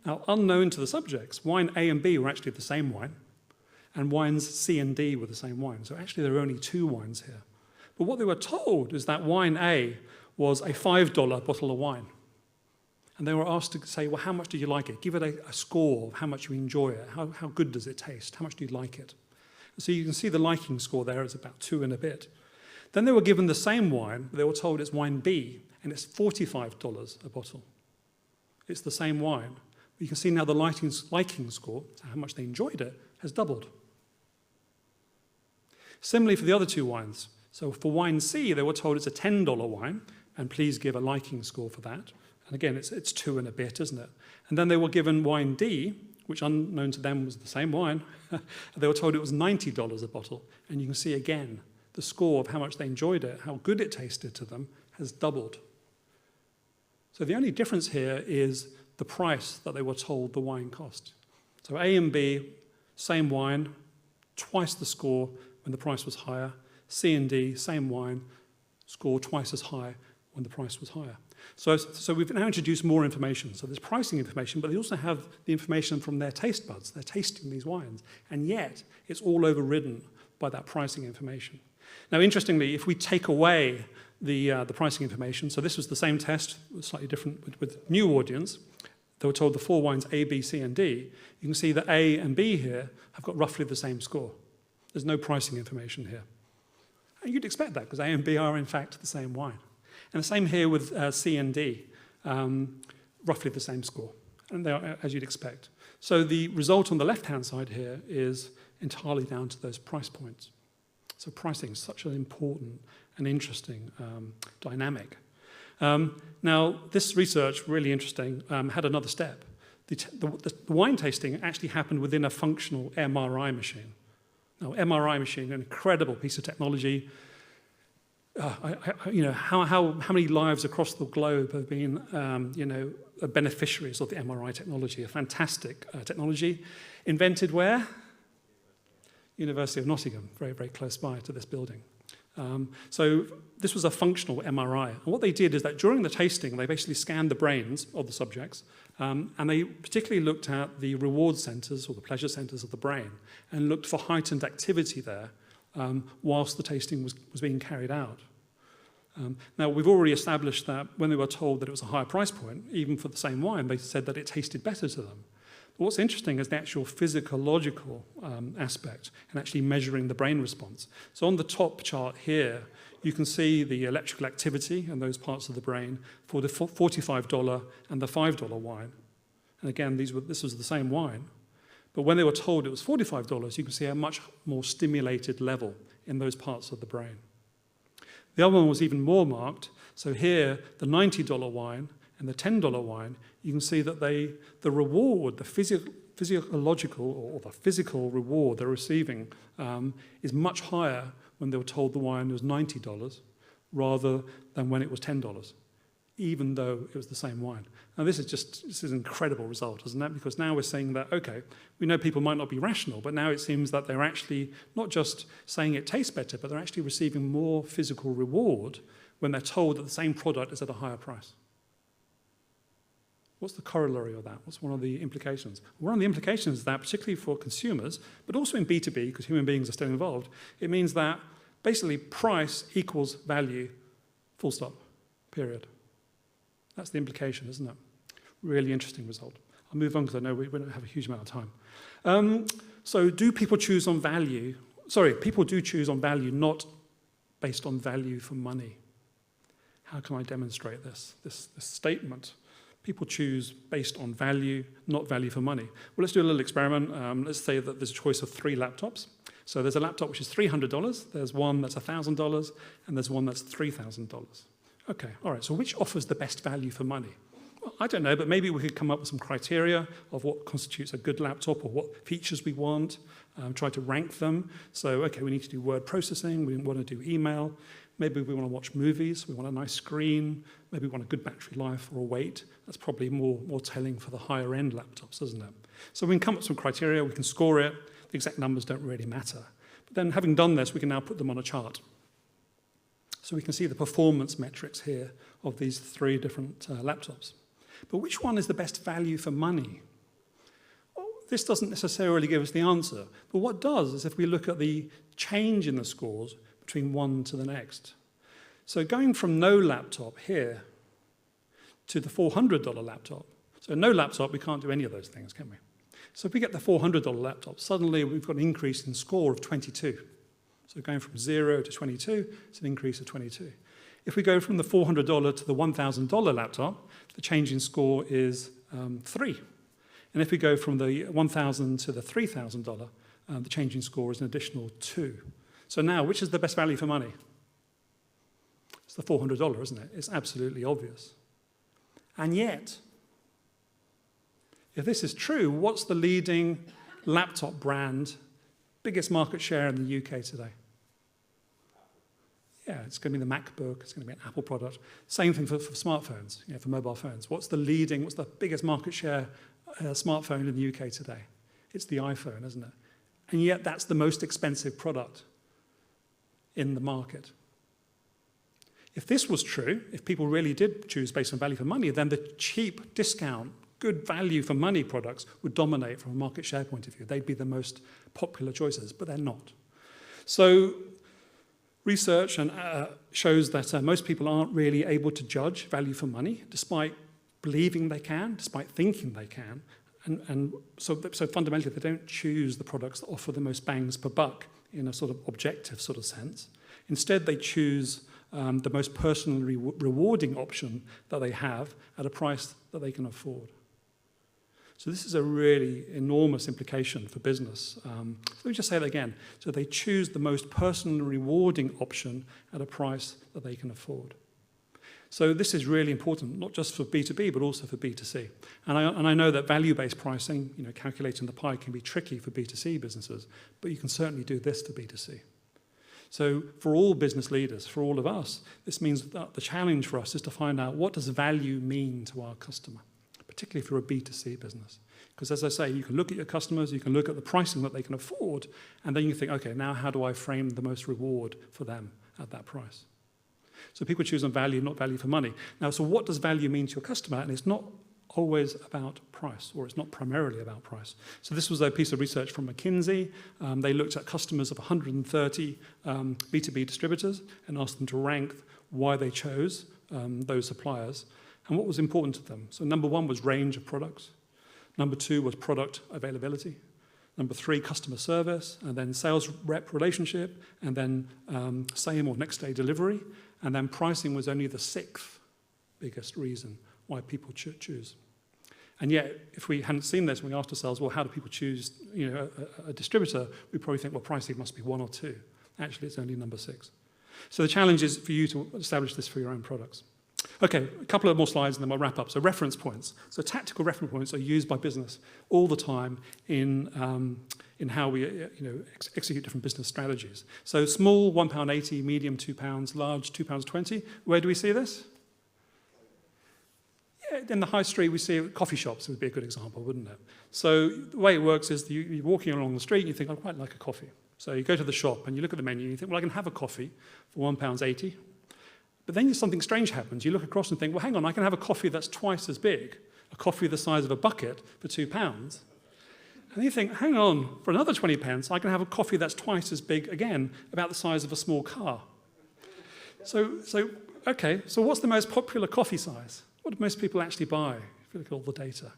S2: Now, unknown to the subjects, wine A and B were actually the same wine, and wines C and D were the same wine. So actually there are only 2 wines here. But what they were told is that wine A was a $5 bottle of wine. And they were asked to say, well, how much did you like it? Give it a score of how much you enjoy it. How good does it taste? How much do you like it? So you can see the liking score there is about 2 and a bit. Then they were given the same wine, but they were told it's wine B, and it's $45 a bottle. It's the same wine. But you can see now the liking score, so how much they enjoyed it, has doubled. Similarly for the other 2 wines. So for wine C, they were told it's a $10 wine, and please give a liking score for that. And again, it's 2 and a bit, isn't it? And then they were given wine D, which unknown to them was the same wine. They were told it was $90 a bottle. And you can see again, the score of how much they enjoyed it, how good it tasted to them, has doubled. So the only difference here is the price that they were told the wine cost. So A and B, same wine, twice the score when the price was higher. C and D, same wine, score twice as high when the price was higher. So we've now introduced more information. So there's pricing information, but they also have the information from their taste buds. They're tasting these wines, and yet it's all overridden by that pricing information. Now, interestingly, if we take away the pricing information, so this was the same test, slightly different with new audience. They were told the 4 wines A, B, C, and D. You can see that A and B here have got roughly the same score. There's no pricing information here. And you'd expect that, because A and B are, in fact, the same wine. And the same here with C and D, roughly the same score. And they are, as you'd expect. So the result on the left-hand side here is entirely down to those price points. So pricing is such an important and interesting dynamic. Now, this research, really interesting, had another step. The wine tasting actually happened within a functional MRI machine. Now, MRI machine, an incredible piece of technology. How many lives across the globe have been, beneficiaries of the MRI technology? A fantastic technology. Invented where? University of Nottingham, very, very close by to this building. So this was a functional MRI. And what they did is that during the tasting, they basically scanned the brains of the subjects, and they particularly looked at the reward centers or the pleasure centers of the brain and looked for heightened activity there whilst the tasting was being carried out. Now, we've already established that when they were told that it was a higher price point, even for the same wine, they said that it tasted better to them. But what's interesting is the actual physiological aspect and actually measuring the brain response. So on the top chart here, you can see the electrical activity in those parts of the brain for the $45 and the $5 wine. And again, this was the same wine. But when they were told it was $45, you can see a much more stimulated level in those parts of the brain. The other one was even more marked. So here, the $90 wine and the $10 wine, you can see that the reward, the physiological or the physical reward they're receiving is much higher when they were told the wine was $90 rather than when it was $10. even though it was the same wine. Now this is an incredible result, isn't it? Because now we're saying that, okay, we know people might not be rational, but now it seems that they're actually not just saying it tastes better, but they're actually receiving more physical reward when they're told that the same product is at a higher price. What's the corollary of that? What's one of the implications? One of the implications is that, particularly for consumers, but also in B2B, because human beings are still involved, it means that basically price equals value, full stop, period. That's the implication, isn't it? Really interesting result. I'll move on because I know we don't have a huge amount of time. So do people choose on value? Sorry, people do choose on value, not based on value for money. How can I demonstrate this statement? People choose based on value, not value for money. Well, let's do a little experiment. Let's say that there's a choice of 3 laptops. So there's a laptop which is $300, there's one that's $1,000, and there's one that's $3,000. Okay, all right, so which offers the best value for money? Well, I don't know, but maybe we could come up with some criteria of what constitutes a good laptop or what features we want, try to rank them. So, okay, we need to do word processing, we want to do email, maybe we want to watch movies, we want a nice screen, maybe we want a good battery life or a weight. That's probably more telling for the higher end laptops, isn't it? So we can come up with some criteria, we can score it, the exact numbers don't really matter. But then having done this, we can now put them on a chart. So we can see the performance metrics here of these 3 different laptops. But which one is the best value for money? Well, this doesn't necessarily give us the answer. But what does is if we look at the change in the scores between one to the next. So going from no laptop here to the $400 laptop. So no laptop, we can't do any of those things, can we? So if we get the $400 laptop, suddenly we've got an increase in score of 22. So going from 0 to 22, it's an increase of 22. If we go from the $400 to the $1,000 laptop, the change in score is 3. And if we go from the $1,000 to the $3,000, the change in score is an additional 2. So now, which is the best value for money? It's the $400, isn't it? It's absolutely obvious. And yet, if this is true, what's the leading laptop brand, biggest market share in the UK today? Yeah, it's going to be the MacBook, it's going to be an Apple product. Same thing for smartphones, for mobile phones. What's the biggest market share smartphone in the UK today? It's the iPhone, isn't it? And yet that's the most expensive product in the market. If this was true, if people really did choose based on value for money, then the cheap discount, good value for money products would dominate from a market share point of view. They'd be the most popular choices, but they're not. So research shows that most people aren't really able to judge value for money, despite believing they can, despite thinking they can. And so fundamentally, they don't choose the products that offer the most bangs per buck in a sort of objective sort of sense. Instead, they choose the most personally rewarding option that they have at a price that they can afford. So this is a really enormous implication for business. So let me just say that again. So they choose the most personally rewarding option at a price that they can afford. So this is really important, not just for B2B, but also for B2C. And I know that value-based pricing, calculating the pie can be tricky for B2C businesses, but you can certainly do this for B2C. So for all business leaders, for all of us, this means that the challenge for us is to find out what does value mean to our customer, particularly for a B2C business. Because as I say, you can look at your customers, you can look at the pricing that they can afford, and then you think, okay, now how do I frame the most reward for them at that price? So people choose on value, not value for money. Now, so what does value mean to your customer? And it's not always about price, or it's not primarily about price. So this was a piece of research from McKinsey. They looked at customers of 130 B2B distributors and asked them to rank why they chose those suppliers and what was important to them. So number 1 was range of products. Number 2 was product availability. Number 3, customer service, and then sales rep relationship, and then same or next day delivery. And then pricing was only the 6th biggest reason why people choose. And yet, if we hadn't seen this, we asked ourselves, well, how do people choose a distributor? We'd probably think, well, pricing must be 1 or 2. Actually, it's only number 6. So the challenge is for you to establish this for your own products. Okay, a couple of more slides and then we'll wrap up. So reference points. So tactical reference points are used by business all the time in how we execute different business strategies. So small, £1.80, medium, £2, large, £2.20. Where do we see this? Yeah, in the high street, we see coffee shops would be a good example, wouldn't it? So the way it works is you're walking along the street and you think, I'd quite like a coffee. So you go to the shop and you look at the menu and you think, well, I can have a coffee for £1.80. But then something strange happens. You look across and think, well, hang on, I can have a coffee that's twice as big, a coffee the size of a bucket for £2. And you think, hang on, for another 20 pence, I can have a coffee that's twice as big again, about the size of a small car. Okay, so what's the most popular coffee size? What do most people actually buy, if you look at all the data?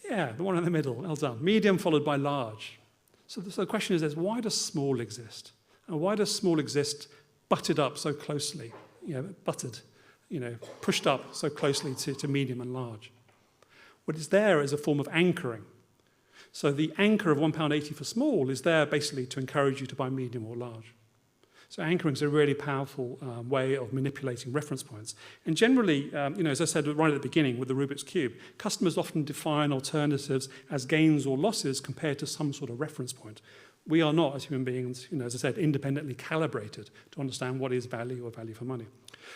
S2: Yeah, the one in the middle, well done. Medium followed by large. So the question is, why does small exist? And why does small exist butted up so closely, pushed up so closely to medium and large? What is there is a form of anchoring. So the anchor of £1.80 for small is there basically to encourage you to buy medium or large. So anchoring is a really powerful way of manipulating reference points. And generally, as I said right at the beginning with the Rubik's Cube, customers often define alternatives as gains or losses compared to some sort of reference point. We are not, as human beings, as I said, independently calibrated to understand what is value or value for money.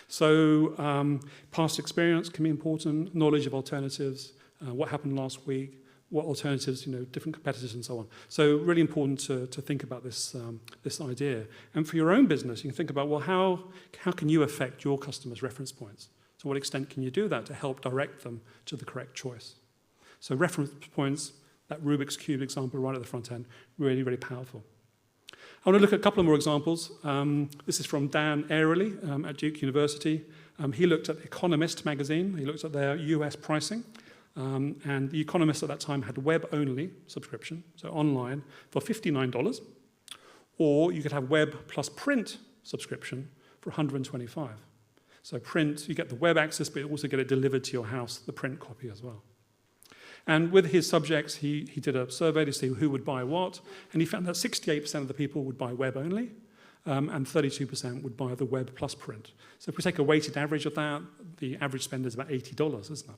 S2: So past experience can be important, knowledge of alternatives, what happened last week, what alternatives, different competitors and so on. So really important to think about this idea. And for your own business, you can think about, well, how can you affect your customers' reference points? To what extent can you do that to help direct them to the correct choice? So reference points, that Rubik's Cube example right at the front end, really, really powerful. I want to look at a couple of more examples. This is from Dan Airley at Duke University. He looked at Economist magazine. He looked at their US pricing. And The Economist at that time had web-only subscription, so online, for $59. Or you could have web plus print subscription for $125. So print, you get the web access, but you also get it delivered to your house, the print copy as well. And with his subjects, he did a survey to see who would buy what, and he found that 68% of the people would buy web only, and 32% would buy the web plus print. So if we take a weighted average of that, the average spend is about $80, isn't it?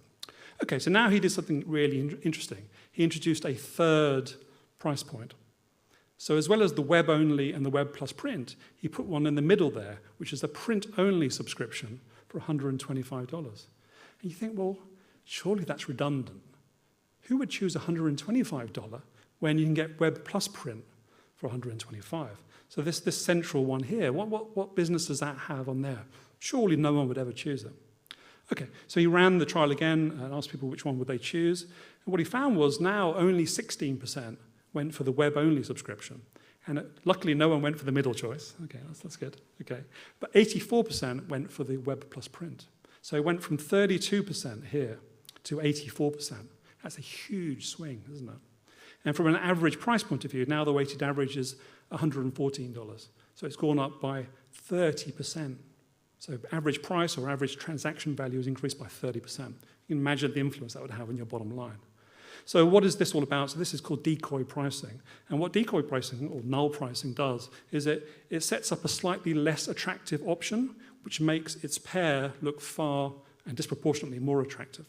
S2: Okay, so now he did something really interesting. He introduced a third price point. So as well as the web only and the web plus print, he put one in the middle there, which is a print only subscription for $125. And you think, well, surely that's redundant. Who would choose $125 when you can get web plus print for $125? So this central one here, what business does that have on there? Surely no one would ever choose it. Okay, so he ran the trial again and asked people which one would they choose. And what he found was now only 16% went for the web-only subscription. And luckily, no one went for the middle choice. Okay, that's good. Okay, but 84% went for the web plus print. So it went from 32% here to 84%. That's a huge swing, isn't it? And from an average price point of view, now the weighted average is $114. So it's gone up by 30%. So average price or average transaction value is increased by 30%. You can imagine the influence that would have on your bottom line. So what is this all about? So this is called decoy pricing. And what decoy pricing or null pricing does is it sets up a slightly less attractive option, which makes its pair look far and disproportionately more attractive.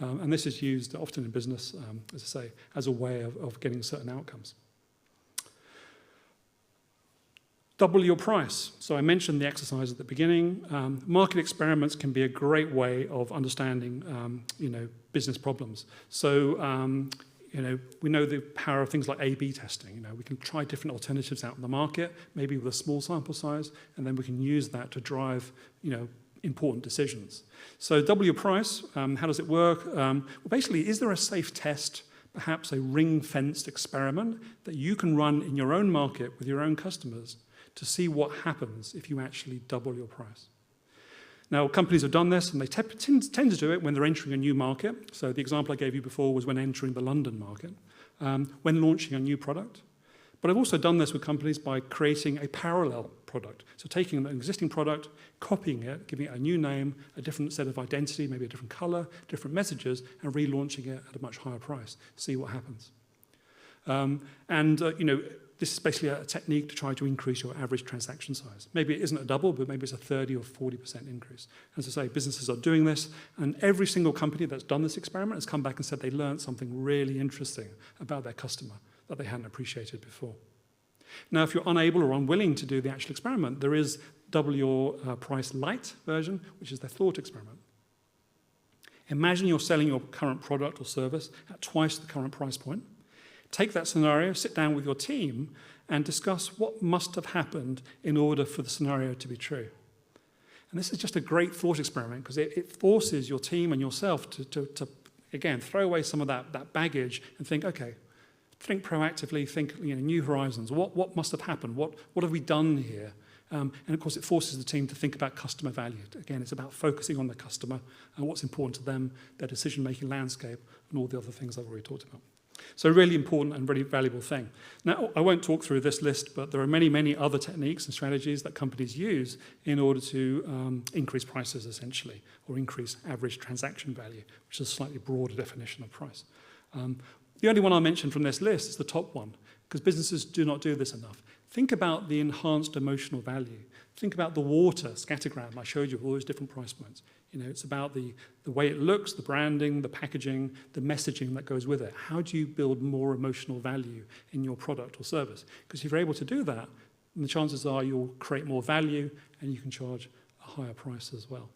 S2: And this is used often in business, as I say, as a way of getting certain outcomes. Double your price. So I mentioned the exercise at the beginning. Market experiments can be a great way of understanding, business problems. So, we know the power of things like A/B testing. We can try different alternatives out in the market, maybe with a small sample size, and then we can use that to drive, important decisions. So double your price. How does it work? Well, basically, is there a safe test, perhaps a ring-fenced experiment that you can run in your own market with your own customers to see what happens if you actually double your price? Now, companies have done this, and they tend to do it when they're entering a new market. So the example I gave you before was when entering the London market, when launching a new product. But I've also done this with companies by creating a parallel product. So taking an existing product, copying it, giving it a new name, a different set of identity, maybe a different color, different messages, and relaunching it at a much higher price. See what happens. This is basically a technique to try to increase your average transaction size. Maybe it isn't a double, but maybe it's a 30 or 40% increase. As I say, businesses are doing this, and every single company that's done this experiment has come back and said they learned something really interesting about their customer that they hadn't appreciated before. Now, if you're unable or unwilling to do the actual experiment, there is double your price light version, which is the thought experiment. Imagine you're selling your current product or service at twice the current price point. Take that scenario, sit down with your team, and discuss what must have happened in order for the scenario to be true. And this is just a great thought experiment because it forces your team and yourself to again, throw away some of that baggage and think, okay, think proactively, think new horizons. What must have happened? What have we done here? And of course, it forces the team to think about customer value. Again, it's about focusing on the customer and what's important to them, their decision-making landscape, and all the other things I've already talked about. So a really important and really valuable thing. Now, I won't talk through this list, but there are many, many other techniques and strategies that companies use in order to increase prices, essentially, or increase average transaction value, which is a slightly broader definition of price. The only one I'll mention from this list is the top one, because businesses do not do this enough. Think about the enhanced emotional value. Think about the water scattergram I showed you with all those different price points. It's about the way it looks, the branding, the packaging, the messaging that goes with it. How do you build more emotional value in your product or service? Because if you're able to do that, then the chances are you'll create more value and you can charge a higher price as well.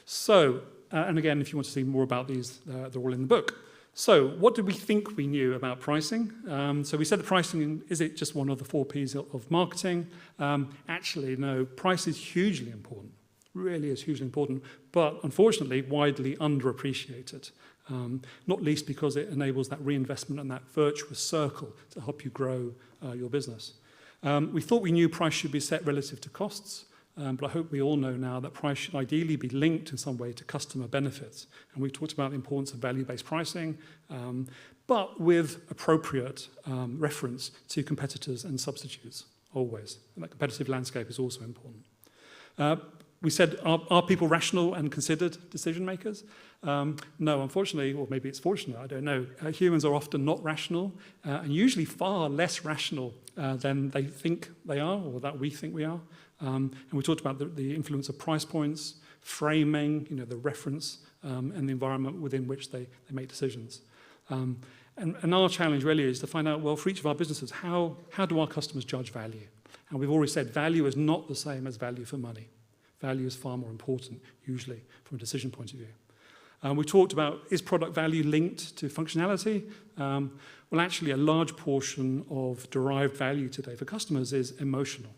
S2: So, and again, if you want to see more about these, they're all in the book. So what did we think we knew about pricing? So we said the pricing, is it just one of the 4 Ps of marketing? Actually, no, price is hugely important, really is hugely important, but unfortunately widely underappreciated, not least because it enables that reinvestment and that virtuous circle to help you grow your business. We thought we knew price should be set relative to costs. But I hope we all know now that price should ideally be linked in some way to customer benefits. And we've talked about the importance of value-based pricing, but with appropriate reference to competitors and substitutes, always. And that competitive landscape is also important. We said, are people rational and considered decision makers? No, unfortunately, or maybe it's fortunate, I don't know. Humans are often not rational, and usually far less rational than they think they are, or that we think we are. And we talked about the influence of price points, framing, the reference, and the environment within which they make decisions. And our challenge really is to find out, well, for each of our businesses, how do our customers judge value? And we've already said value is not the same as value for money. Value is far more important, usually, from a decision point of view. We talked about, is product value linked to functionality? Well, actually, a large portion of derived value today for customers is emotional.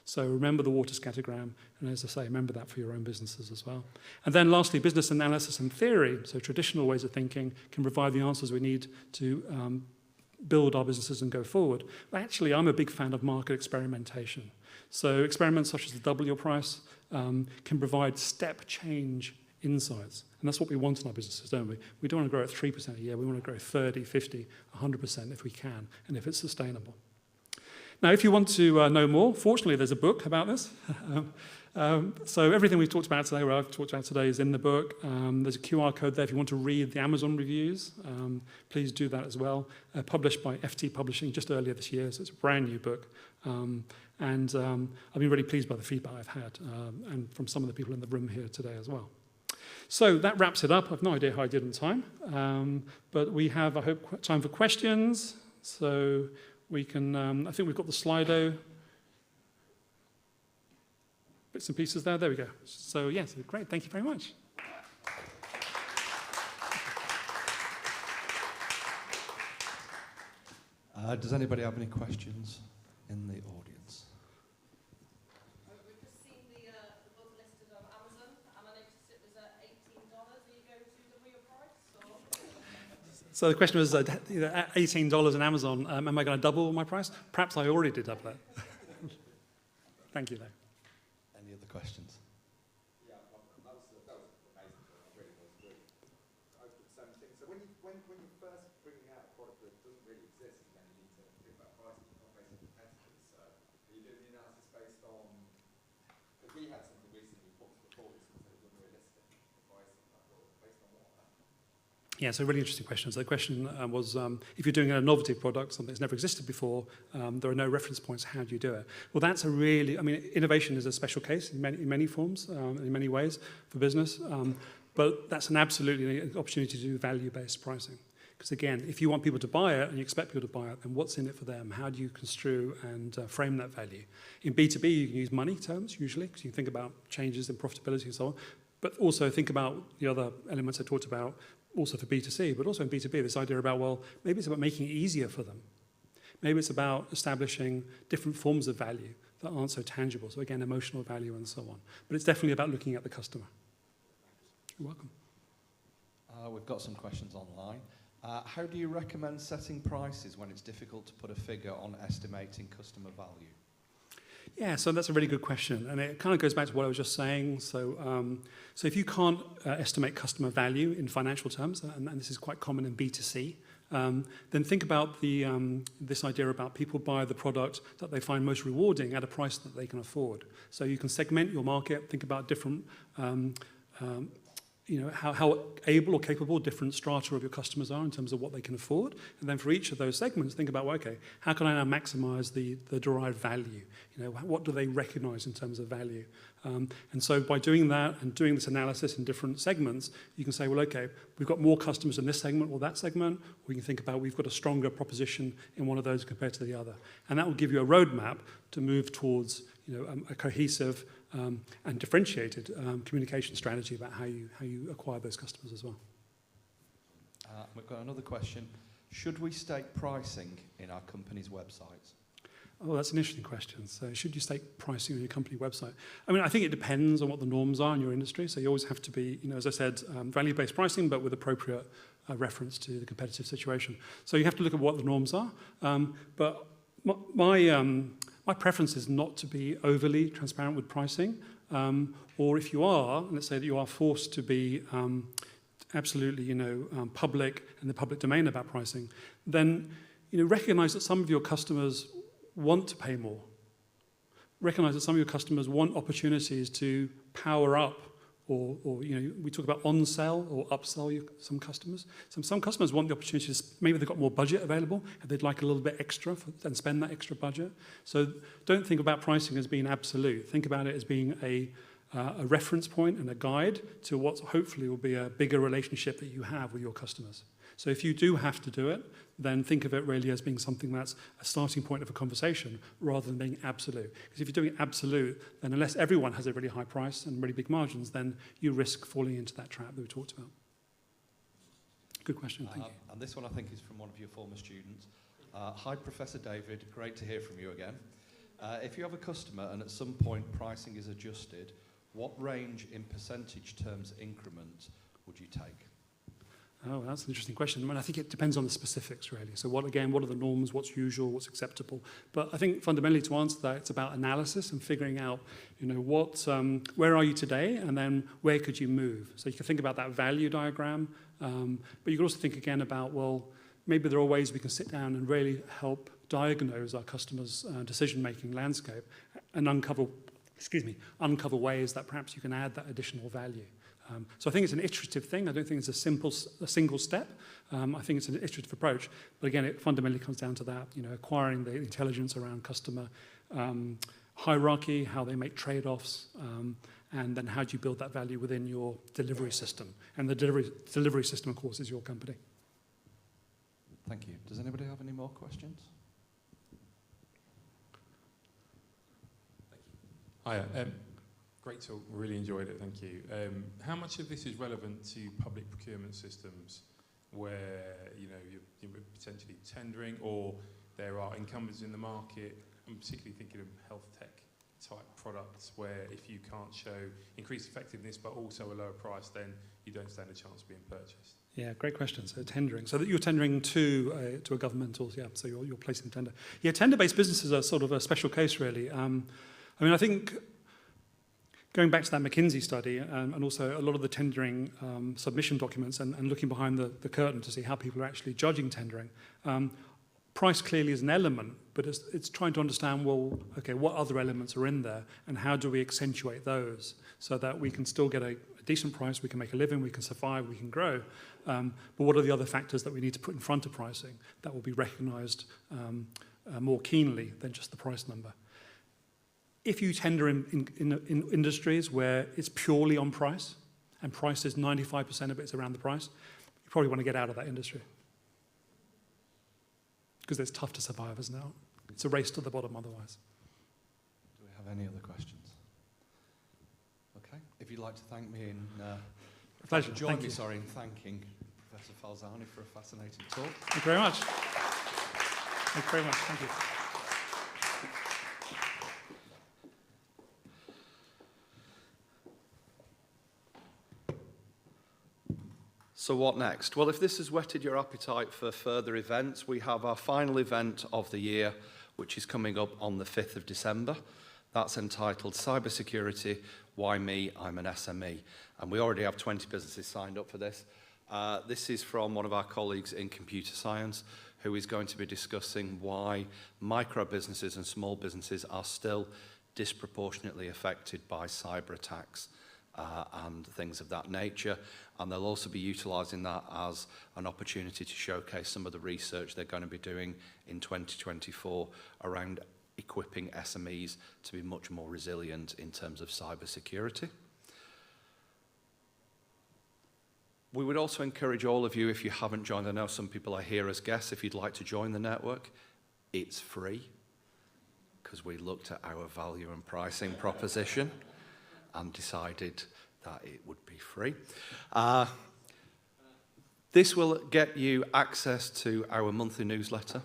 S2: So remember the water scattergram, and as I say, remember that for your own businesses as well. And then lastly, business analysis and theory, so traditional ways of thinking, can provide the answers we need to build our businesses and go forward. But actually, I'm a big fan of market experimentation. So experiments such as the double your price can provide step change insights. And that's what we want in our businesses, don't we? We don't want to grow at 3% a year. We want to grow 30, 50, 100% if we can, and if it's sustainable. Now, if you want to know more, fortunately, there's a book about this. So everything we've talked about today, or I've talked about today, is in the book. There's a QR code there if you want to read the Amazon reviews. Please do that as well. Published by FT Publishing just earlier this year, so it's a brand new book. And I've been really pleased by the feedback I've had, and from some of the people in the room here today as well. So that wraps it up. I've no idea how I did in time, but we have, I hope, time for questions. So we can, I think we've got the Slido bits and pieces there. There we go. So yes, great. Thank you very much.
S1: Does anybody have any questions in the audience?
S4: We've just seen the book listed on Amazon, and I noticed it was at $18. Are you going to double your price?
S2: So the question was, at $18 on Amazon, am I going to double my price? Perhaps I already did double it. Thank you, though.
S1: Any other questions?
S3: Yeah, that was amazing. It really was good. I put the same thing. So when you're first bringing out a product that doesn't really exist, then you need to think about pricing, not based on competitors. So are you doing the analysis based on? Because we had something recently we put to the board that was unrealistic. The pricing, based on what?
S2: Yeah, so a really interesting question. So the question was, if you're doing an innovative product, something that's never existed before, there are no reference points, how do you do it? Well, that's a really, I mean, innovation is a special case in many forms, in many ways for business, but that's an absolutely an opportunity to do value-based pricing. Because again, if you want people to buy it and you expect people to buy it, then what's in it for them? How do you construe and frame that value? In B2B, you can use money terms, usually, because you can think about changes in profitability and so on. But also think about the other elements I talked about, also for B2C, but also in B2B, this idea about, well, maybe it's about making it easier for them. Maybe it's about establishing different forms of value that aren't so tangible. So again, emotional value and so on. But it's definitely about looking at the customer. You're welcome.
S1: We've got some questions online. How do you recommend setting prices when it's difficult to put a figure on estimating customer value?
S2: Yeah, so that's a really good question, and it kind of goes back to what I was just saying. So if you can't estimate customer value in financial terms, and this is quite common in B2C, then think about this idea about people buy the product that they find most rewarding at a price that they can afford. So you can segment your market, think about different how able or capable different strata of your customers are in terms of what they can afford. And then for each of those segments, think about, well, okay, how can I now maximize the derived value? What do they recognize in terms of value? And so by doing that and doing this analysis in different segments, you can say, well, okay, we've got more customers in this segment or that segment. Or you can think about we've got a stronger proposition in one of those compared to the other. And that will give you a roadmap to move towards a cohesive and differentiated communication strategy about how you acquire those customers as well.
S1: We've got another question. Should we state pricing in our company's websites?
S2: Oh, that's an interesting question. So should you state pricing on your company website? I mean, I think it depends on what the norms are in your industry. So you always have to be, as I said, value-based pricing, but with appropriate reference to the competitive situation. So you have to look at what the norms are. But my preference is not to be overly transparent with pricing, or if you are, let's say that you are forced to be absolutely, public in the public domain about pricing, then recognize that some of your customers want to pay more. Recognize that some of your customers want opportunities to power up, or we talk about on-sell or upsell some customers. Some customers want the opportunities, maybe they've got more budget available, and they'd like a little bit extra and spend that extra budget. So don't think about pricing as being absolute. Think about it as being a reference point and a guide to what hopefully will be a bigger relationship that you have with your customers. So if you do have to do it, then think of it really as being something that's a starting point of a conversation rather than being absolute. Because if you're doing absolute, then unless everyone has a really high price and really big margins, then you risk falling into that trap that we talked about. Good question, thank you.
S1: And this one I think is from one of your former students. Hi, Professor David, great to hear from you again. If you have a customer and at some point pricing is adjusted, what range in percentage terms increment would you take?
S2: Oh, that's an interesting question. I mean, I think it depends on the specifics, really. So what are the norms, what's usual, what's acceptable? But I think fundamentally to answer that, it's about analysis and figuring out, where are you today, and then where could you move? So you can think about that value diagram, but you can also think again about, well, maybe there are ways we can sit down and really help diagnose our customers' decision-making landscape and uncover ways that perhaps you can add that additional value. So I think it's an iterative thing. I don't think it's a single step. I think it's an iterative approach. But again, it fundamentally comes down to that, acquiring the intelligence around customer hierarchy, how they make trade-offs, and then how do you build that value within your delivery system. And the delivery system, of course, is your company.
S1: Thank you. Does anybody have any more questions?
S5: Hiya. Great talk, really enjoyed it, thank you. How much of this is relevant to public procurement systems where you're potentially tendering, or there are incumbents in the market? I'm particularly thinking of health tech type products where if you can't show increased effectiveness but also a lower price, then you don't stand a chance of being purchased. Yeah,
S2: great question. So tendering. So that you're tendering to a governmental, so you're placing a tender. Yeah, tender-based businesses are sort of a special case, really. I think going back to that McKinsey study and also a lot of the tendering submission documents and looking behind the curtain to see how people are actually judging tendering, price clearly is an element, but it's trying to understand, well, okay, what other elements are in there and how do we accentuate those so that we can still get a decent price, we can make a living, we can survive, we can grow. But what are the other factors that we need to put in front of pricing that will be recognised more keenly than just the price number? If you tender in industries where it's purely on price, and price is 95% of it's around the price, you probably want to get out of that industry. Because it's tough to survive, isn't it? It's a race to the bottom otherwise.
S1: Do we have any other questions? Okay. If if you'd like to thank me in...
S2: Pleasure.
S1: Join
S2: Thank
S1: me,
S2: you.
S1: sorry, in thanking Professor Falzani for a fascinating talk.
S2: Thank you very much. Thank you very much. Thank you.
S1: So what next? Well, if this has whetted your appetite for further events, we have our final event of the year, which is coming up on the 5th of December. That's entitled Cybersecurity, Why Me? I'm an SME. And we already have 20 businesses signed up for this. This is from one of our colleagues in computer science, who is going to be discussing why micro businesses and small businesses are still disproportionately affected by cyber attacks and things of that nature. And they'll also be utilising that as an opportunity to showcase some of the research they're going to be doing in 2024 around equipping SMEs to be much more resilient in terms of cyber security. We would also encourage all of you, if you haven't joined, I know some people are here as guests, if you'd like to join the network, it's free, because we looked at our value and pricing proposition and decided that it would be free. This will get you access to our monthly newsletter,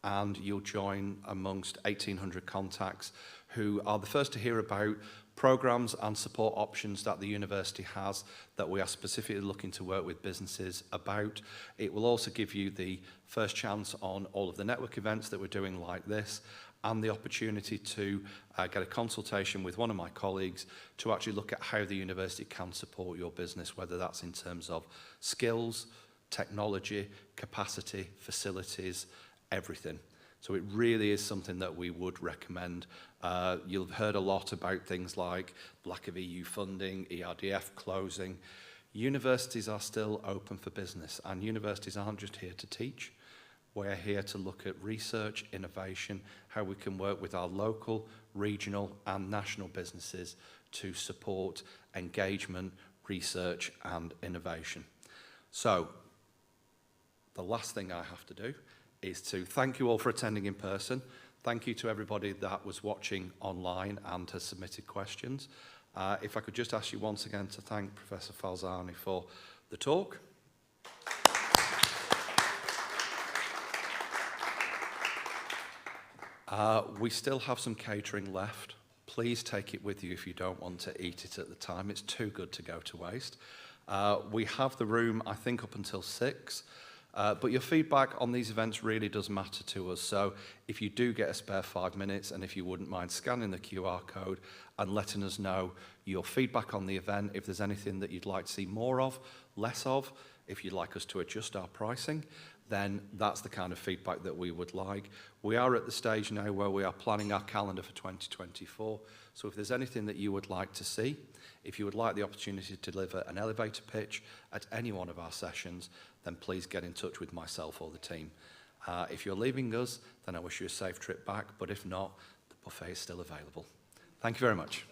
S1: and you'll join amongst 1,800 contacts who are the first to hear about programs and support options that the university has that we are specifically looking to work with businesses about. It will also give you the first chance on all of the network events that we're doing like this, and the opportunity to get a consultation with one of my colleagues to actually look at how the university can support your business, whether that's in terms of skills, technology, capacity, facilities, everything. So it really is something that we would recommend. You'll have heard a lot about things like lack of EU funding, ERDF closing. Universities are still open for business, and universities aren't just here to teach. We're here to look at research, innovation, how we can work with our local, regional and national businesses to support engagement, research and innovation. So, the last thing I have to do is to thank you all for attending in person. Thank you to everybody that was watching online and has submitted questions. If I could just ask you once again to thank Professor Falzani for the talk. We still have some catering left. Please take it with you if you don't want to eat it at the time. It's too good to go to waste. We have the room, I think, up until 6. But your feedback on these events really does matter to us. So if you do get a spare 5 minutes, and if you wouldn't mind scanning the QR code and letting us know your feedback on the event, if there's anything that you'd like to see more of, less of, if you'd like us to adjust our pricing, then that's the kind of feedback that we would like. We are at the stage now where we are planning our calendar for 2024. So if there's anything that you would like to see, if you would like the opportunity to deliver an elevator pitch at any one of our sessions, then please get in touch with myself or the team. If you're leaving us, then I wish you a safe trip back, but if not, the buffet is still available. Thank you very much.